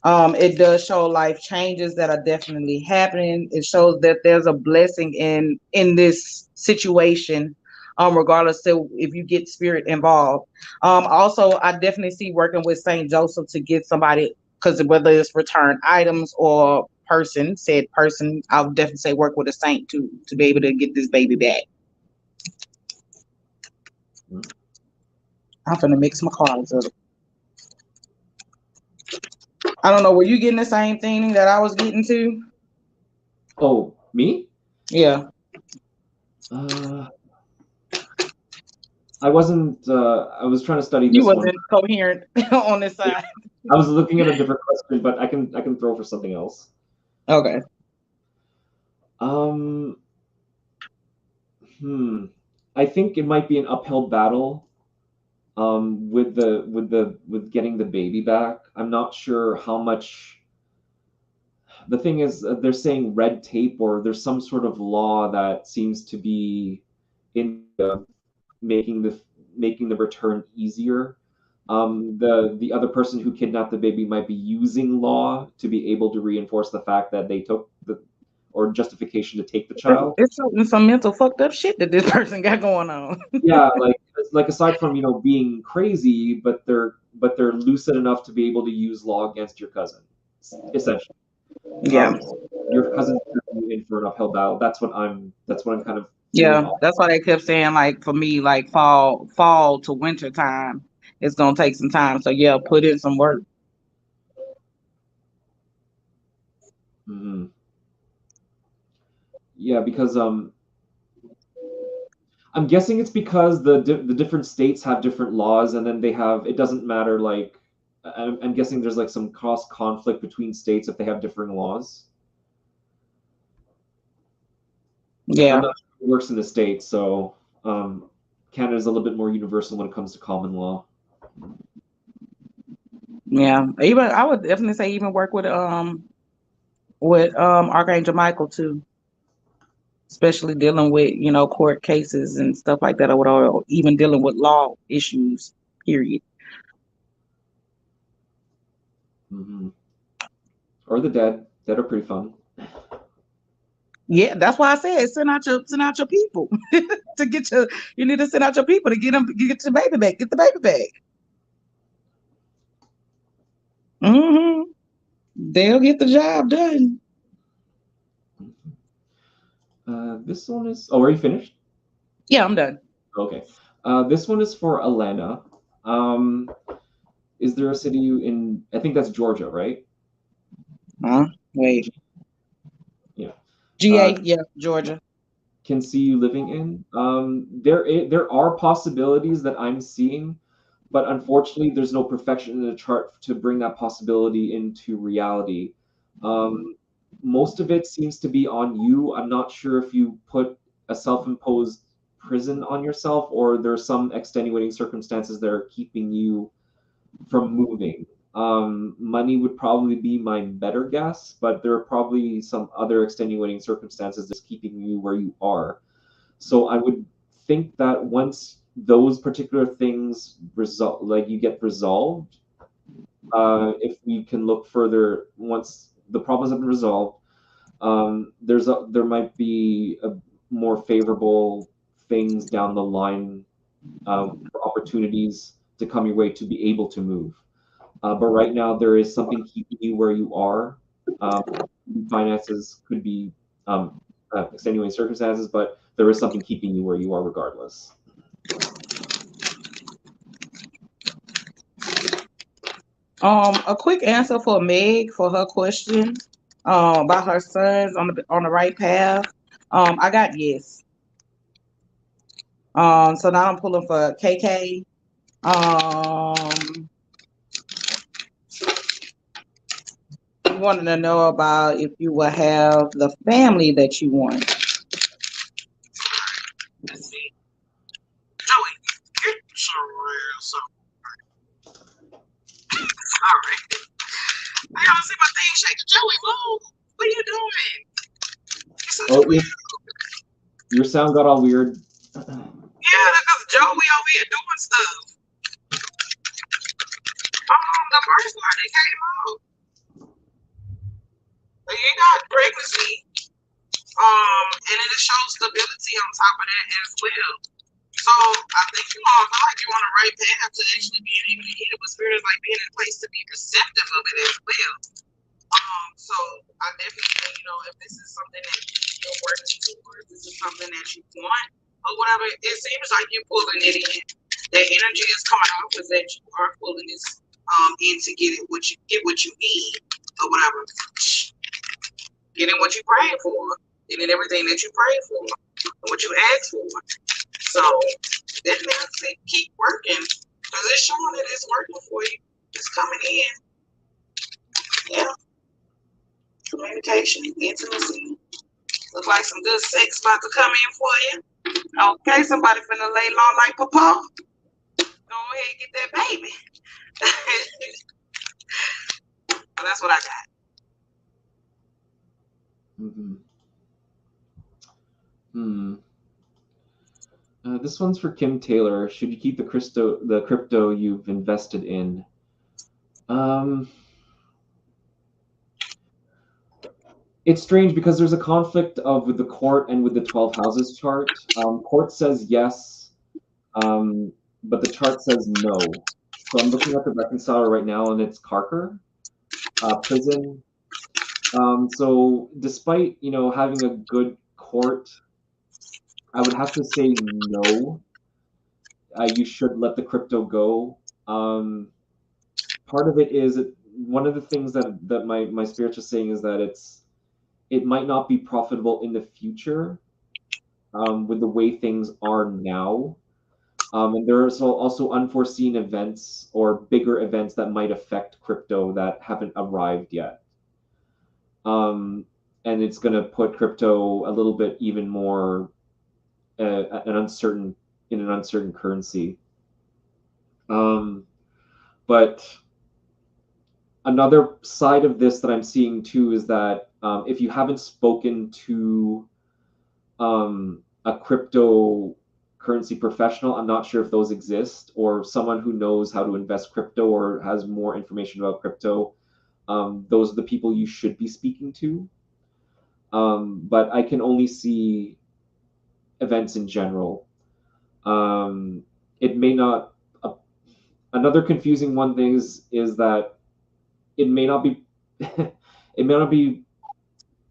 B: It does show life changes that are definitely happening. It shows that there's a blessing in this situation, regardless of if you get spirit involved. Also, I definitely see working with Saint Joseph to get somebody, because whether it's return items or said person, I would definitely say work with a saint to be able to get this baby back. I'm gonna mix my cards up. I don't know, were you getting the same thing that I was getting to?
A: Oh, me?
B: Yeah.
A: I wasn't. I was trying to study
B: You
A: this one.
B: wasn't coherent on this
A: Yeah,
B: side.
A: I was looking at a different question, but I can throw for something else.
B: Okay.
A: Um, I think it might be an uphill battle. With getting the baby back. I'm not sure how much. The thing is, they're saying red tape or there's some sort of law that seems to be in making the making the return easier. The other person who kidnapped the baby might be using law to be able to reinforce the fact that they took the or justification to take the child.
B: It's some mental fucked up shit that this person got going on.
A: Yeah, like aside from being crazy, but they're lucid enough to be able to use law against your cousin, essentially.
B: Yeah.
A: Um, your cousin's in for an uphill battle. That's what I'm kind of feeling
B: Yeah.
A: off.
B: That's why they kept saying, like, for me, like fall to winter time, it's gonna take some time. So yeah, put in some work.
A: Hmm. Yeah, because I'm guessing it's because the different states have different laws, and then they have it doesn't matter. Like I'm guessing there's like some cross conflict between states if they have differing laws. I'm
B: Yeah.
A: not sure if it works in the states, so Canada's a little bit more universal when it comes to common law.
B: Yeah. Even I would definitely say even work with Archangel Michael too, especially dealing with, court cases and stuff like that, or even dealing with law issues, period.
A: Hmm. Or the dead. Dead are pretty fun.
B: Yeah, that's why I said send out your people to get your. You need to send out your people to get your baby back. Get the baby back. Hmm. They'll get the job done.
A: This one is. Oh, are you finished?
B: Yeah, I'm done.
A: Okay. This one is for Alana. Um, is there a city in? I think that's Georgia, right?
B: Huh? Wait.
A: Yeah. Uh,
B: GA, yeah, Georgia.
A: can see you living in. There are possibilities that I'm seeing, but unfortunately, there's no perfection in the chart to bring that possibility into reality. Um, Most of it seems to be on you. I'm not sure if you put a self-imposed prison on yourself or there's some extenuating circumstances that are keeping you from moving. Money would probably be my better guess, but there are probably some other extenuating circumstances that's keeping you where you are. So I would think that once those particular things result, like you get resolved, if we can look further, once the problems have been resolved, there might be a more favorable things down the line for opportunities to come your way to be able to move. But right now, there is something keeping you where you are. Um, Finances could be extenuating circumstances, but there is something keeping you where you are regardless.
B: A quick answer for Meg for her question about her sons on the right path. I got yes. So now I'm pulling for KK. You wanted to know about if you will have the family that you want. Let's see. Joey, get your ass up. All right. I gotta see my thing shaking. Joey, move. What are you doing? You're such a
A: Oh,
B: weirdo.
A: your sound got all weird.
B: Yeah, because Joey over here doing stuff. The first one that came out. You got pregnancy. And it shows stability on top of that as well. So I think you all feel like you're on the right path to actually being able to hit it with spirits, like being in a place to be receptive of it as well. So I definitely think, if this is something that you're working towards, this is something that you want, or whatever, it seems like you're pulling it in. That energy is coming off is that you are pulling this in to get what you need, or whatever. getting what you prayed for, getting everything that you prayed for, what you asked for. So definitely keep working because it's showing that it's working for you. It's coming in. Yeah. Communication, intimacy. Looks like some good sex about to come in for you. Okay, somebody finna lay low like Papa. Go ahead and get that baby. Well, that's what I
A: got. This one's for Kim Taylor. Should you keep the crypto you've invested in? It's strange because there's a conflict with the court and with the 12 houses chart. Court says yes, but the chart says no. So I'm looking at the reconciler right now, and it's Carker, prison. So despite having a good court, I would have to say no. You should let the crypto go. Part of it is one of the things that my spirits are saying is that it might not be profitable in the future with the way things are now. And there's also unforeseen events or bigger events that might affect crypto that haven't arrived yet. And it's going to put crypto a little bit even more in an uncertain currency. But another side of this that I'm seeing too is that if you haven't spoken to a cryptocurrency professional, I'm not sure if those exist, or someone who knows how to invest crypto or has more information about crypto, those are the people you should be speaking to. But I can only see events in general. It may not. Another confusing one thing is that it may not be it may not be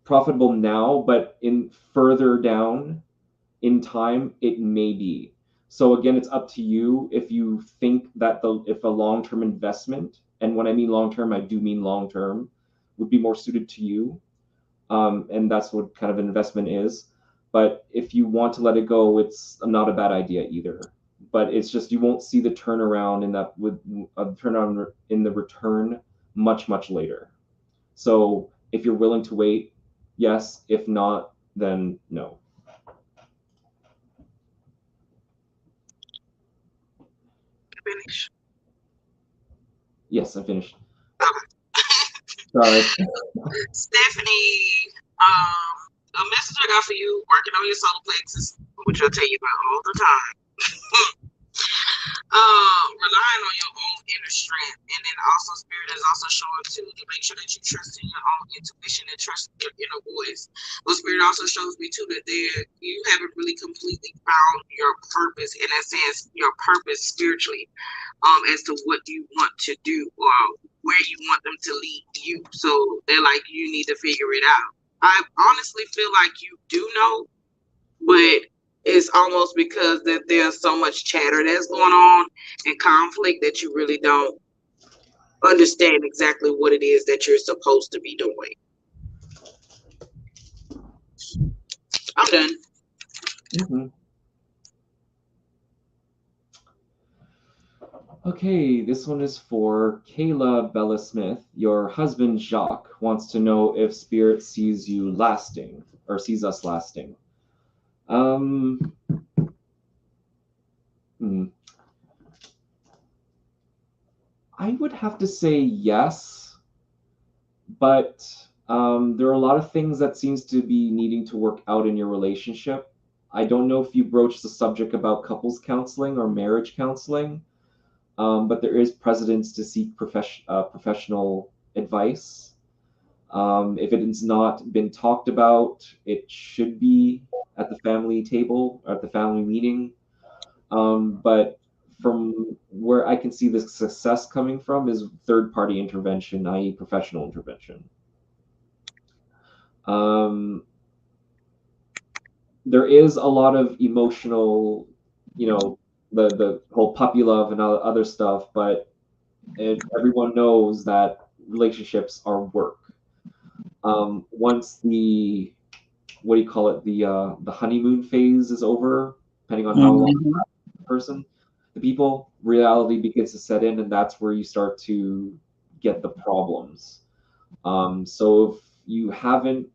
A: profitable now, but in further down in time it may be. So again, it's up to you if you think that if a long-term investment, and when I mean long-term, I do mean long-term, would be more suited to you, and that's what kind of investment is. But if you want to let it go, it's not a bad idea either. But it's just you won't see the turnaround in that with a turnaround in the return much later. So if you're willing to wait, yes. If not, then no.
B: finish.
A: Yes, I finished. Sorry.
B: Stephanie, a message I got for you working on your solar plexus, which I'll tell you about all the time. Relying on your own inner strength, and then also spirit is also showing too to make sure that you trust in your own intuition and trust in your inner voice. Well, spirit also shows me too that you haven't really completely found your purpose, in a sense, your purpose spiritually, as to what you want to do or where you want them to lead you. So they're like, you need to figure it out. I honestly feel like you do know, but it's almost because that there's so much chatter that's going on and conflict that you really don't understand exactly what it is that you're supposed to be doing. I'm done.
A: Mm-hmm. Okay, this one is for Kayla Bella Smith. Your husband Jacques wants to know if spirit sees you lasting or sees us lasting. I would have to say yes, but there are a lot of things that seems to be needing to work out in your relationship. I don't know if you broached the subject about couples counseling or marriage counseling, but there is precedence to seek professional advice. If it has not been talked about, it should be at the family table, at the family meeting. But from where I can see the success coming from is third-party intervention, i.e. professional intervention. There is a lot of emotional, the whole puppy love and other stuff, but everyone knows that relationships are work. Once the what do you call it, the honeymoon phase is over, depending on how long
B: Mhm.
A: the person, the people, reality begins to set in, and that's where you start to get the problems. So if you haven't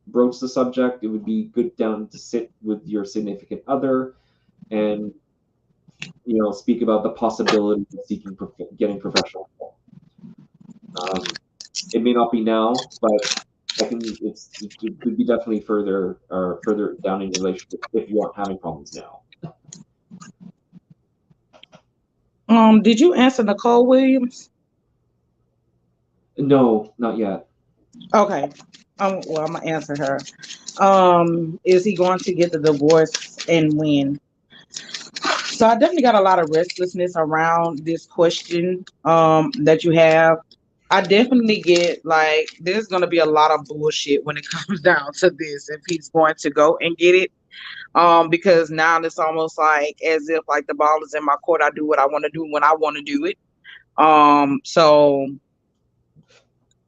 A: broached the subject, it would be good down to sit with your significant other and speak about the possibility of getting professional help. It may not be now, but it could be definitely further down in your relationship if you aren't having problems now.
B: Did you answer Nicole Williams?
A: No, not yet.
B: Okay. Well, I'm gonna answer her. Is he going to get the divorce and when? So I definitely got a lot of restlessness around this question that you have. I definitely get like there's gonna be a lot of bullshit when it comes down to this if he's going to go and get it. Because now it's almost like as if like the ball is in my court. I do what I want to do when I want to do it. So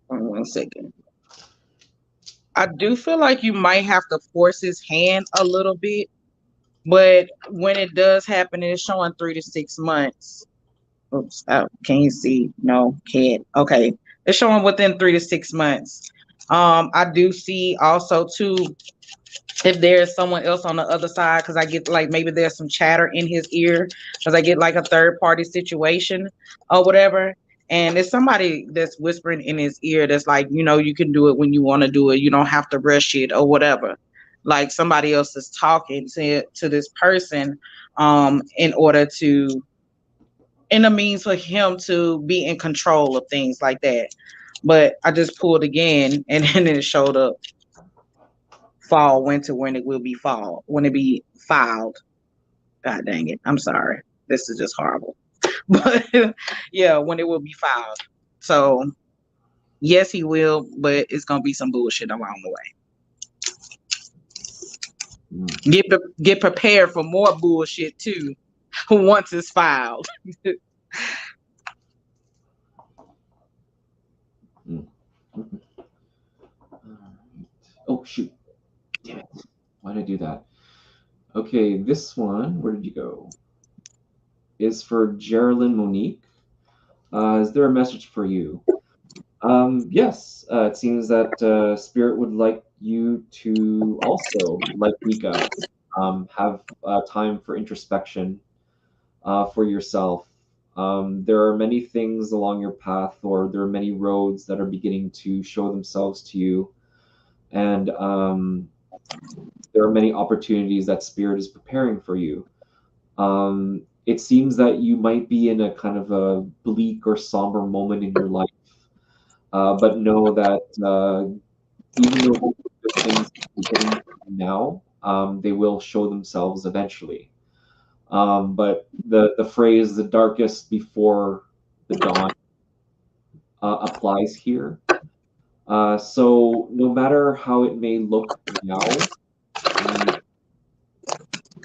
B: hold on 1 second. I do feel like you might have to force his hand a little bit, but when it does happen, it's showing 3 to 6 months. Oops, oh, can you see? No, can't. Okay, it's showing within 3 to 6 months. I do see also too if there's someone else on the other side because I get like maybe there's some chatter in his ear because I get like a third party situation or whatever. And it's somebody that's whispering in his ear that's like, you can do it when you want to do it. You don't have to rush it or whatever. Like somebody else is talking to this person in order to in a means for him to be in control of things like that. But I just pulled again and then it showed up fall, winter, when it will be fall, when it be filed. God dang it. I'm sorry. This is just horrible. But yeah, when it will be filed. So yes, he will, but it's gonna be some bullshit along the way. Get prepared for more bullshit too once it's filed.
A: Oh shoot! Damn it! Why did I do that? Okay, this one. Where did you go? Is for Geraldine Monique. Is there a message for you? Yes, it seems that Spirit would like you to also, like Mika, have time for introspection for yourself. There are many things along your path, or there are many roads that are beginning to show themselves to you, and there are many opportunities that Spirit is preparing for you. It seems that you might be in a kind of a bleak or somber moment in your life, but know that even though the things you're getting now, they will show themselves eventually. But the phrase "the darkest before the dawn" applies here. So no matter how it may look now,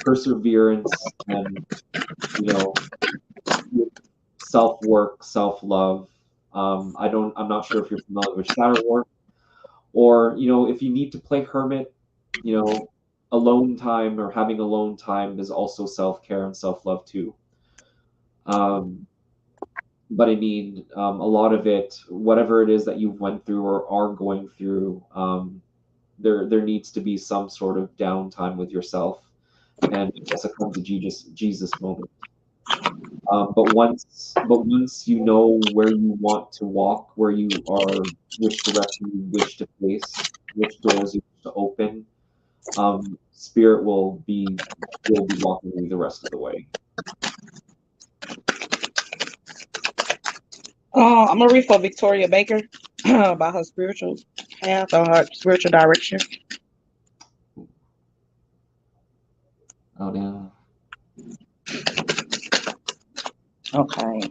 A: perseverance and you know self work, self love. I'm not sure if you're familiar with shadow work, or if you need to play hermit, you know, alone time or having alone time is also self care and self love too. Um, but I mean, a lot of it, whatever it is that you went through or are going through, there needs to be some sort of downtime with yourself, and I guess it comes to Jesus moment. But once you know where you want to walk, where you are, which direction you wish to face, which doors you wish to open, Spirit will be walking you the rest of the way.
B: I'm gonna read for Victoria Baker about her spiritual path or her spiritual direction.
A: Oh damn.
B: Okay.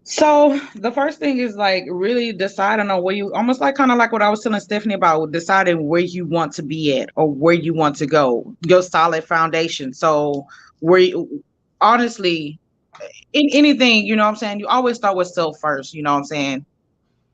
B: So the first thing is like really deciding on where you almost like kind of like what I was telling Stephanie about deciding where you want to be at or where you want to go, your solid foundation. So where you honestly in anything, you know what I'm saying, you always start with self first, you know what I'm saying?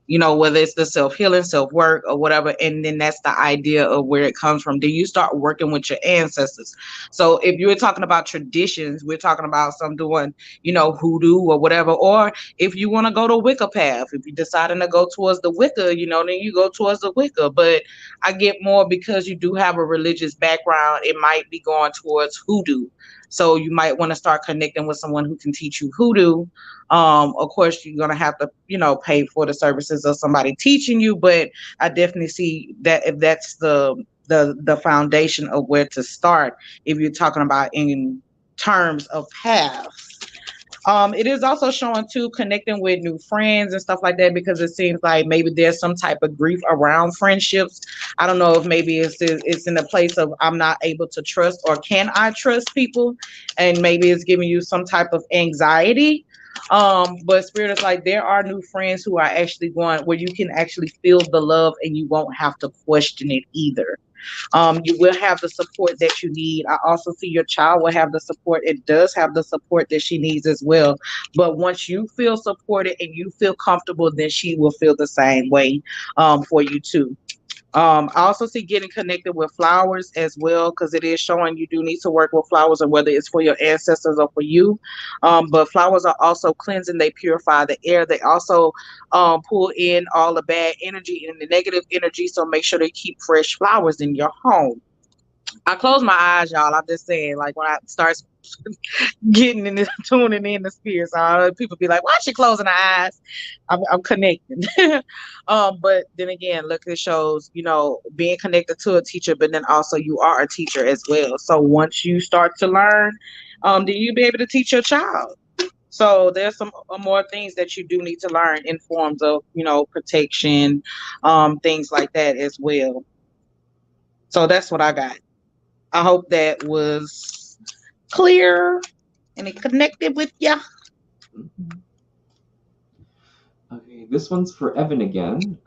B: you know, whether it's the self-healing, self-work or whatever. And then that's the idea of where it comes from. Then you start working with your ancestors. So if you're talking about traditions, we're talking about some doing, you know, hoodoo or whatever. Or if you want to go to Wicca path, if you're deciding to go towards the Wicca, you know, then you go towards the Wicca. But I get more because you do have a religious background, it might be going towards hoodoo. So you might want to start connecting with someone who can teach you hoodoo. Of course, you're gonna have to, you know, pay for the services of somebody teaching you, but I definitely see that if that's the foundation of where to start, if you're talking about in terms of paths. It is also showing too connecting with new friends and stuff like that because it seems like maybe there's some type of grief around friendships. I don't know if maybe it's in a place of I'm not able to trust or can I trust people, and maybe it's giving you some type of anxiety. But Spirit is like there are new friends who are actually going where you can actually feel the love and you won't have to question it either. You will have the support that you need. I also see your child will have the support. It does have the support that she needs as well. But once you feel supported and you feel comfortable, then she will feel the same way for you too. I also see getting connected with flowers as well because it is showing you do need to work with flowers and whether it's for your ancestors or for you. But flowers are also cleansing, they purify the air. They also pull in all the bad energy and the negative energy. So make sure to keep fresh flowers in your home. I close my eyes, y'all. I'm just saying, like when I start getting in this, tuning in the spirits, people be like, "Why is she closing her eyes?" I'm connecting. But then again, look, it shows, you know, being connected to a teacher, but then also you are a teacher as well. So once you start to learn, then you be able to teach your child. So there's some more things that you do need to learn in forms of, you know, protection, things like that as well. So that's what I got. I hope that was clear and it connected with you.
A: Okay, this one's for Evan again.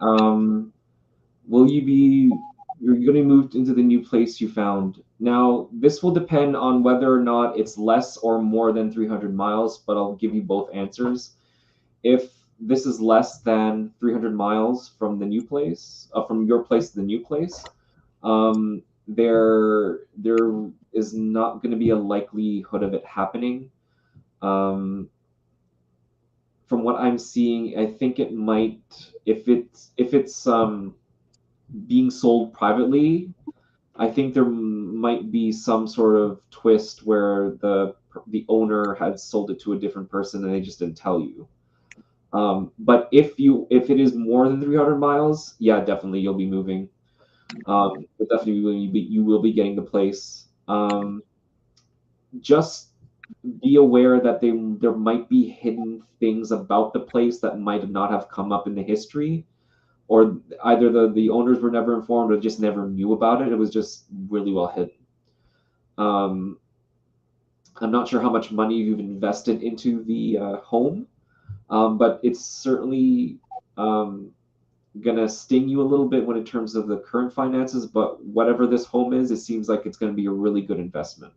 A: Will you be you're going to be moved into the new place you found? Now, this will depend on whether or not it's less or more than 300 miles, but I'll give you both answers. If this is less than 300 miles from the new place, from your place to the new place, there is not going to be a likelihood of it happening. Um, from what I'm seeing, I think it might if it's being sold privately. I think there might be some sort of twist where the owner had sold it to a different person and they just didn't tell you. But if it is more than 300 miles, yeah, definitely you'll be moving. But definitely you will be getting the place. Just be aware that there might be hidden things about the place that might not have come up in the history, or either the owners were never informed or just never knew about it. It was just really well hidden. Um, I'm not sure how much money you've invested into the home, but it's certainly gonna sting you a little bit when in terms of the current finances. But whatever this home is, it seems like it's going to be a really good investment.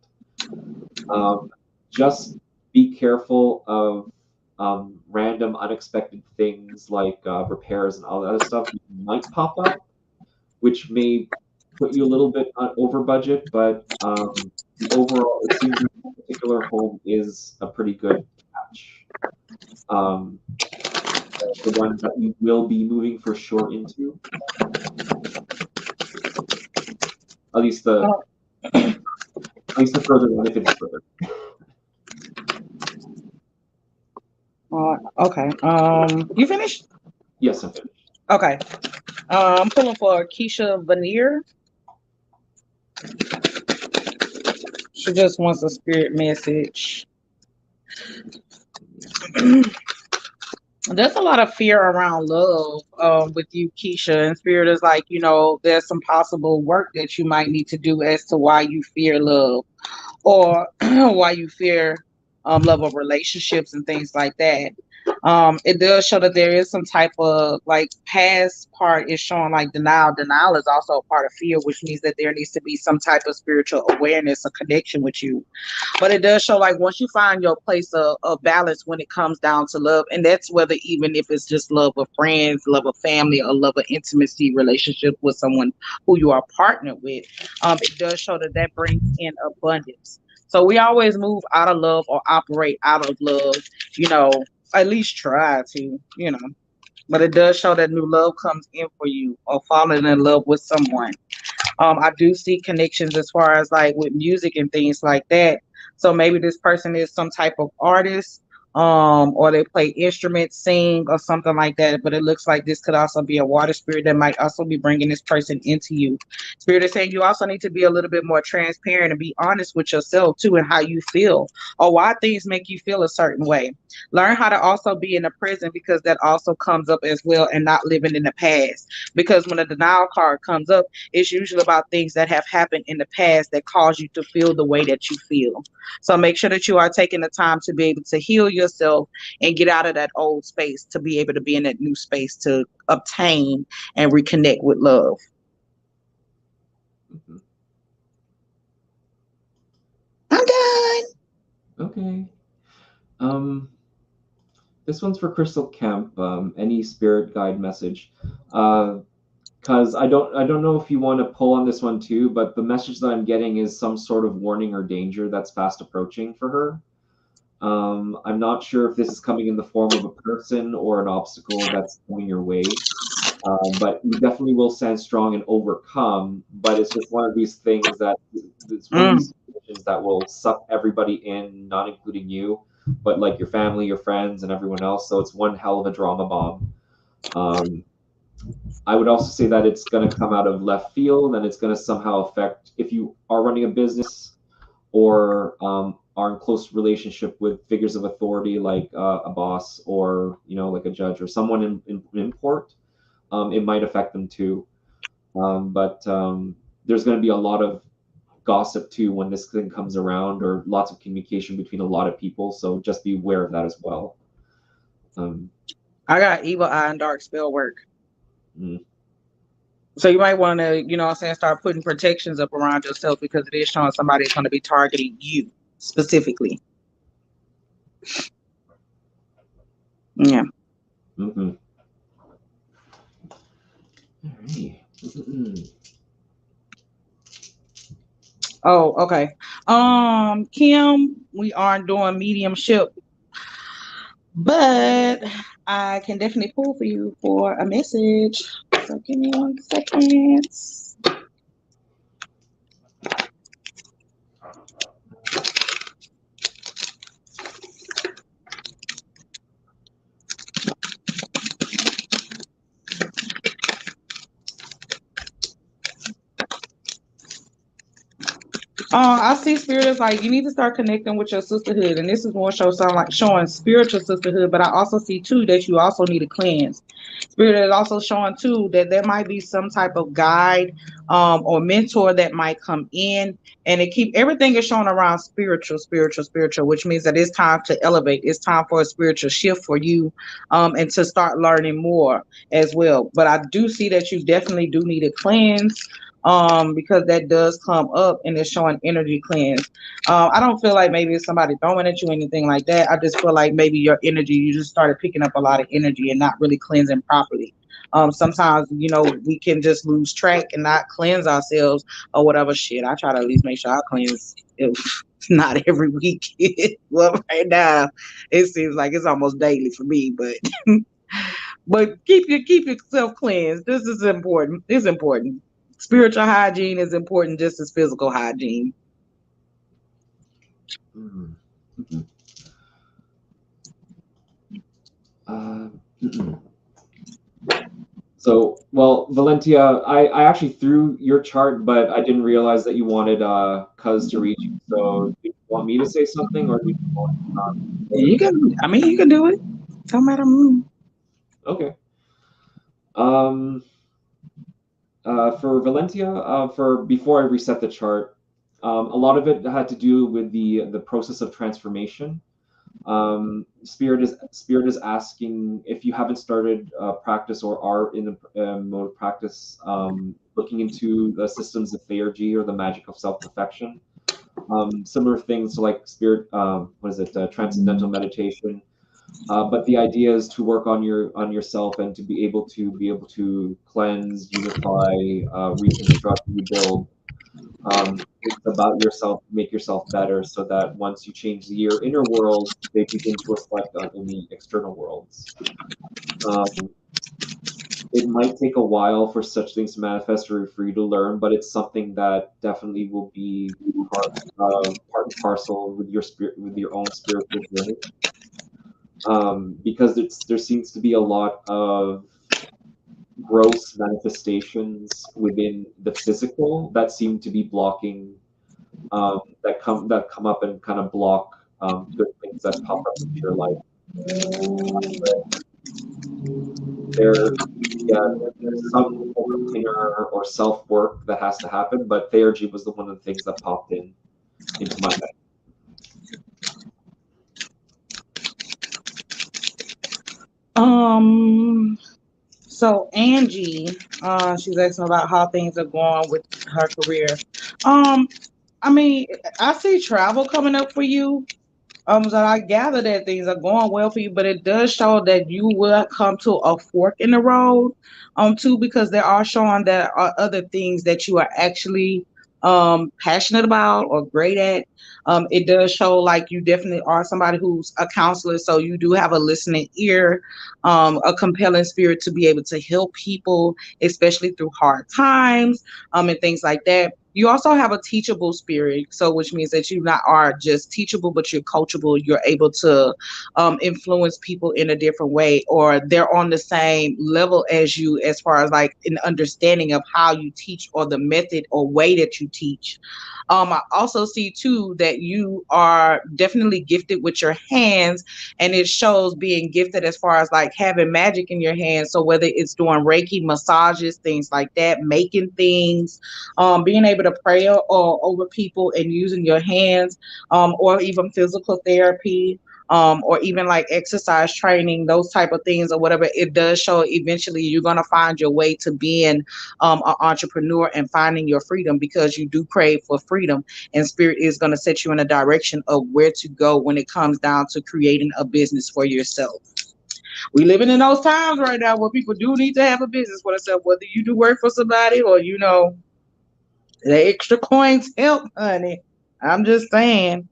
A: Just be careful of random, unexpected things like repairs and all that other stuff might pop up, which may put you a little bit over budget. But the overall, it seems like this particular home is a pretty good catch. Um, the one that you will be moving for sure into, at least the further one, if it's further.
B: Okay. You finished?
A: Yes, I'm finished.
B: Okay. I'm pulling for Keisha Veneer. She just wants a spirit message. There's a lot of fear around love with you, Keisha. And spirit is like, you know, there's some possible work that you might need to do as to why you fear love or why you fear love of relationships and things like that. It does show that there is some type of like past part is showing like denial. Denial is also a part of fear, which means that there needs to be some type of spiritual awareness, a connection with you. But it does show like once you find your place of balance when it comes down to love, and that's whether even if it's just love of friends, love of family, or love of intimacy relationship with someone who you are partnered with, it does show that that brings in abundance. So we always move out of love or operate out of love, you know, at least try to, you know. But it does show that new love comes in for you or falling in love with someone. I do see connections as far as like with music and things like that. So maybe this person is some type of artist, or they play instruments, sing, or something like that. But it looks like this could also be a water spirit that might also be bringing this person into you. Spirit is saying you also need to be a little bit more transparent and be honest with yourself too and how you feel or why things make you feel a certain way. Learn how to also be in the present because that also comes up as well and not living in the past. Because when a denial card comes up, it's usually about things that have happened in the past that cause you to feel the way that you feel. So make sure that you are taking the time to be able to heal yourself and get out of that old space to be able to be in that new space to obtain and reconnect with love.
A: Mm-hmm.
B: I'm done.
A: Okay. This one's for Crystal Kemp. Any spirit guide message? Because I don't know if you want to pull on this one too, but the message that I'm getting is some sort of warning or danger that's fast approaching for her. I'm not sure if this is coming in the form of a person or an obstacle that's coming your way. But you definitely will stand strong and overcome. But it's just one of these things that it's one of
B: Mm,
A: these situations that will suck everybody in, not including you, but like your family, your friends, and everyone else. So it's one hell of a drama bomb. Um, I would also say that it's going to come out of left field and it's going to somehow affect if you are running a business or are in close relationship with figures of authority like a boss or like a judge or someone in import. It might affect them too. But there's going to be a lot of gossip too when this thing comes around, or lots of communication between a lot of people. So just be aware of that as well. Um,
B: I got evil eye and dark spell work.
A: mm,
B: So you might want to, you know what I'm saying, start putting protections up around yourself because it is showing somebody's going to be targeting you specifically. Yeah.
A: mm-hmm. Alrighty. Mm-mm.
B: Oh, okay. Kim, we aren't doing mediumship, but I can definitely pull for you for a message. So give me 1 second. I see spirit is like you need to start connecting with your sisterhood, and this is more sound like showing spiritual sisterhood. But I also see too that you also need a cleanse. Spirit is also showing too that there might be some type of guide, or mentor that might come in, and it keep everything is shown around spiritual, spiritual, spiritual, which means that it's time to elevate. It's time for a spiritual shift for you, and to start learning more as well. But I do see that you definitely do need a cleanse, because that does come up and it's showing energy cleanse. I don't feel like maybe it's somebody throwing at you or anything like that. I just feel like maybe your energy, you just started picking up a lot of energy and not really cleansing properly. Sometimes, we can just lose track and not cleanse ourselves or whatever shit. I try to at least make sure I cleanse it, not every week. Well, right now it seems like it's almost daily for me, but but keep yourself cleansed. This is important. It's important. Spiritual hygiene is important just as physical hygiene.
A: Mm-hmm. Mm-mm. So, well, Valentia, I actually threw your chart, but I didn't realize that you wanted Cuz to read you. So, do you want me to say something, or do you want?
B: You can do it. Don't matter.
A: Okay. Um, for Valentia, for before I reset the chart, a lot of it had to do with the process of transformation. Spirit is asking if you haven't started practice or are in the mode of practice, looking into the systems of theurgy or the magic of self-perfection. Similar things to like spirit, what is it, transcendental meditation. But the idea is to work on yourself and to be able to cleanse, unify, reconstruct, rebuild things about yourself, make yourself better, so that once you change your inner world, they begin to reflect in the external worlds. It might take a while for such things to manifest or for you to learn, but it's something that definitely will be part and parcel with your spirit, with your own spiritual journey. Because there seems to be a lot of gross manifestations within the physical that seem to be blocking, that come up and kind of block good things that pop up into your life. There, yeah, there's some form of inner or self work that has to happen, but theurgy was one of the things that popped into my head.
B: So Angie, she's asking about how things are going with her career. I mean, I see travel coming up for you. So I gather that things are going well for you, but it does show that you will come to a fork in the road, too, because there are showing that are other things that you are actually passionate about or great at. It does show like you definitely are somebody who's a counselor, so you do have a listening ear, a compelling spirit to be able to help people, especially through hard times, and things like that. You also have a teachable spirit, so which means that you not are just teachable, but you're coachable. You're able to influence people in a different way, or they're on the same level as you as far as like an understanding of how you teach or the method or way that you teach. I also see too that you are definitely gifted with your hands, and it shows being gifted as far as like having magic in your hands. So whether it's doing Reiki massages, things like that, making things, being able to pray or over people and using your hands, or even physical therapy, or even like exercise training, those type of things or whatever, it does show eventually you're going to find your way to being an entrepreneur and finding your freedom, because you do crave for freedom, and spirit is going to set you in a direction of where to go when it comes down to creating a business for yourself. We living in those times right now where people do need to have a business for themselves, whether you do work for somebody or the extra coins help, honey. I'm just saying.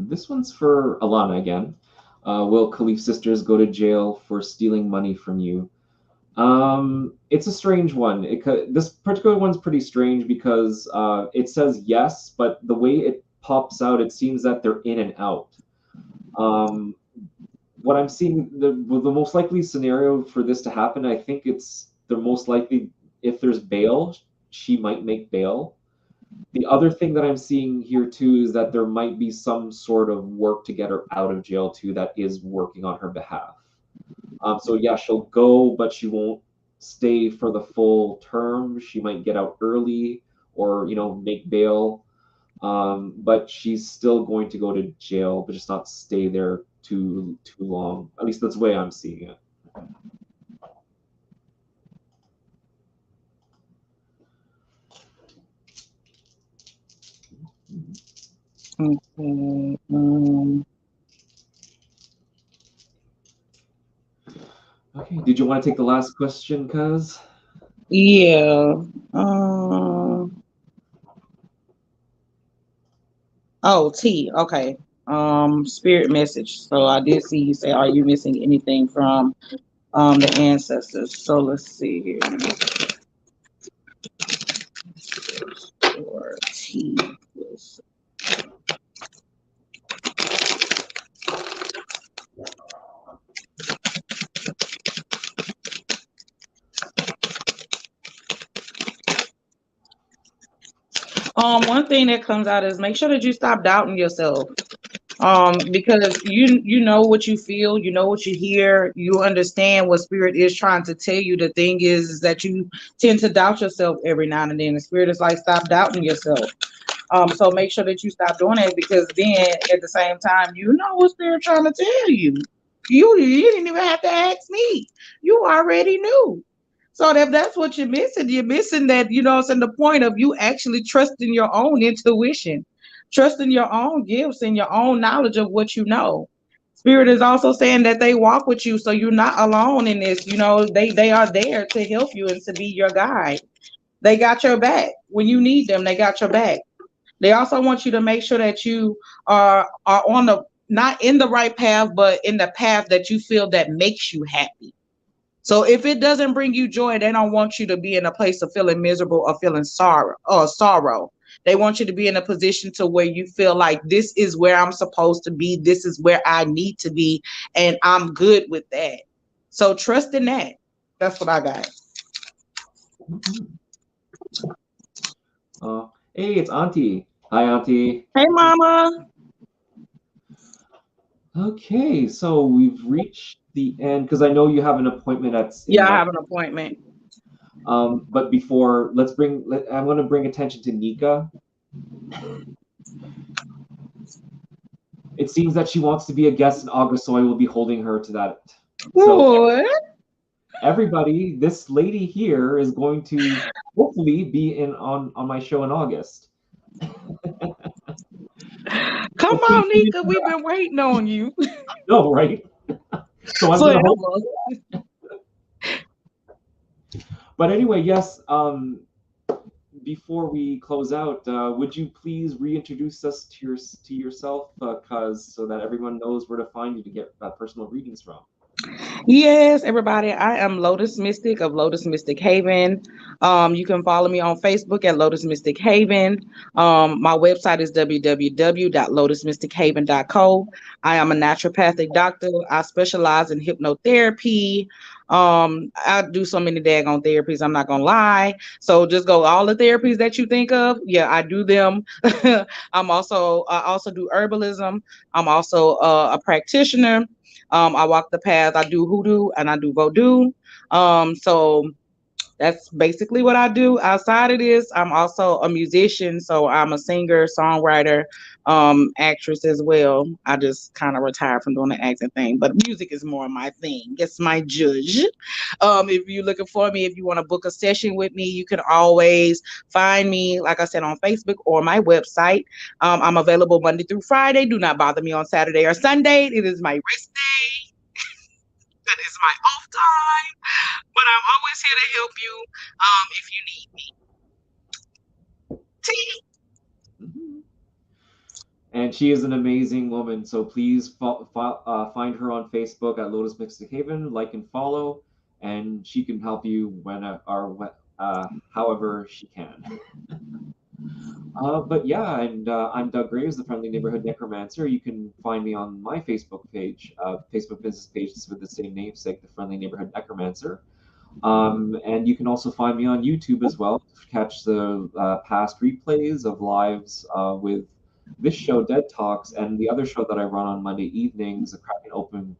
A: This one's for Alana again. Will Khalif sisters go to jail for stealing money from you? It's a strange one. This particular one's pretty strange because it says yes, but the way it pops out, it seems that they're in and out. What I'm seeing, the most likely scenario for this to happen, I think it's the most likely, if there's bail, she might make bail. The other thing that I'm seeing here too is that there might be some sort of work to get her out of jail too that is working on her behalf. So yeah, she'll go, but she won't stay for the full term. She might get out early or make bail, but she's still going to go to jail, but just not stay there too long. At least that's the way I'm seeing it. Okay, did you want to take the last question, cuz?
B: Yeah. Oh, T. Okay. Spirit message. So I did see you say, "Are you missing anything from the ancestors?" So let's see here. Or T. One thing that comes out is make sure that you stop doubting yourself. Because you know what you feel, you know what you hear, you understand what spirit is trying to tell you. The thing is that you tend to doubt yourself every now and then. The spirit is like, stop doubting yourself. So make sure that you stop doing it, because then at the same time, you know what they're trying to tell you. You didn't even have to ask me. You already knew. So if that's what you're missing that, it's in the point of you actually trusting your own intuition, trusting your own gifts and your own knowledge of what you know. Spirit is also saying that they walk with you, so you're not alone in this. They are there to help you and to be your guide. They got your back. When you need them, they got your back. They also want you to make sure that you are on the not in the right path, but in the path that you feel that makes you happy. So if it doesn't bring you joy, they don't want you to be in a place of feeling miserable or feeling sorrow. They want you to be in a position to where you feel like this is where I'm supposed to be. This is where I need to be. And I'm good with that. So trust in that. That's what I got.
A: Hey, it's Auntie. Hi, Auntie.
B: Hey, Mama.
A: Okay, so we've reached the end because I know you have an appointment at.
B: Yeah, I have an appointment.
A: But before, I'm going to bring attention to Nika. It seems that she wants to be a guest in August, so I will be holding her to that. So everybody, this lady here is going to hopefully be on my show in August.
B: Come on, Nika, we've been waiting on you.
A: No, right? So I'm going to hope. But anyway, yes. Before we close out, would you please reintroduce us to yourself, so that everyone knows where to find you to get personal readings from?
B: Yes, everybody. I am Lotus Mystic of Lotus Mystic Haven. You can follow me on Facebook at Lotus Mystic Haven. My website is www.lotusmystichaven.co. I am a naturopathic doctor. I specialize in hypnotherapy. I do so many daggone therapies, I'm not gonna lie. So just go all the therapies that you think of. Yeah, I do them. I also do herbalism. I'm also a practitioner. I walk the path. I do hoodoo and I do voodoo. So that's basically what I do. Outside of this, I'm also a musician. So I'm a singer, songwriter, actress as well. I just kind of retired from doing the acting thing, but music is more my thing. It's my judge. If you're looking for me, if you want to book a session with me, you can always find me, like I said, on Facebook or my website. I'm available Monday through Friday. Do not bother me on Saturday or Sunday. It is my rest day. That is my off time. But I'm always here to help you if you need me.
A: And she is an amazing woman. So please find her on Facebook at Lotus Mystic Haven, like and follow, and she can help you however she can. But yeah, and I'm Doug Graves, the Friendly Neighborhood Necromancer. You can find me on my Facebook page, Facebook business page with the same namesake, the Friendly Neighborhood Necromancer. And you can also find me on YouTube as well to catch the past replays of lives with this show, Dead Talks, and the other show that I run on Monday evenings,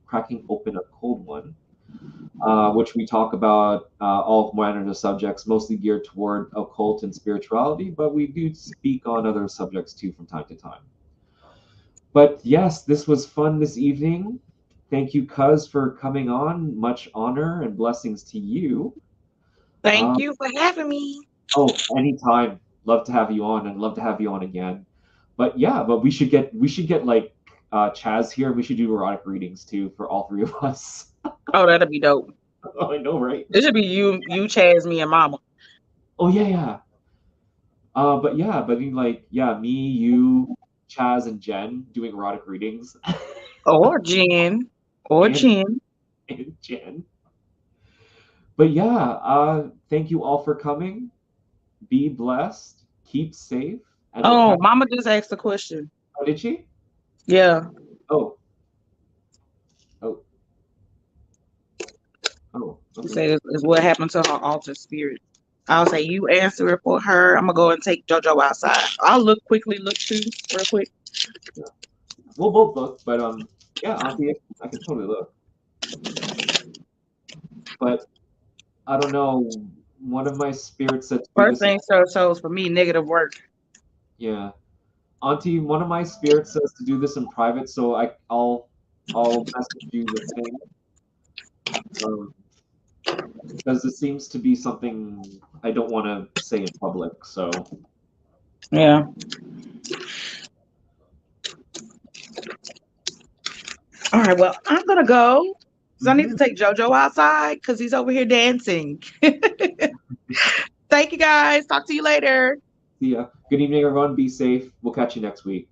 A: Cracking Open a Cold One, which we talk about all manner of subjects, mostly geared toward occult and spirituality, but we do speak on other subjects too from time to time. But yes, this was fun this evening. Thank you, Cuz, for coming on. Much honor and blessings to you.
B: Thank you for having me.
A: Oh, anytime. Love to have you on, and love to have you on again. But yeah, but we should get like Chaz here. We should do erotic readings too for all three of us.
B: Oh, that'd be dope.
A: Oh, I know, right?
B: It should be you, Chaz, me, and Mama.
A: Oh yeah. But me, you, Chaz, and Jen doing erotic readings.
B: Or Jen. Or Jen.
A: And Jen. But yeah, thank you all for coming. Be blessed. Keep safe. And
B: Mama just asked a question.
A: Oh, did she?
B: Yeah.
A: Oh.
B: She said it's what happened to her altered spirit. I'll say you answer it for her. I'm gonna go and take JoJo outside. I'll quickly look too, real quick.
A: Yeah. We'll both look, but yeah, Auntie, I can totally look. But I don't know. One of my spirits said
B: first thing shows for me negative work.
A: Yeah. Auntie, one of my spirits says to do this in private, so I'll message you the thing. Because it seems to be something I don't want to say in public. So
B: Yeah. All right. Well, I'm gonna go because I need to take JoJo outside because he's over here dancing. Thank you guys. Talk to you later.
A: see ya. Good evening, everyone. Be safe. We'll catch you next week.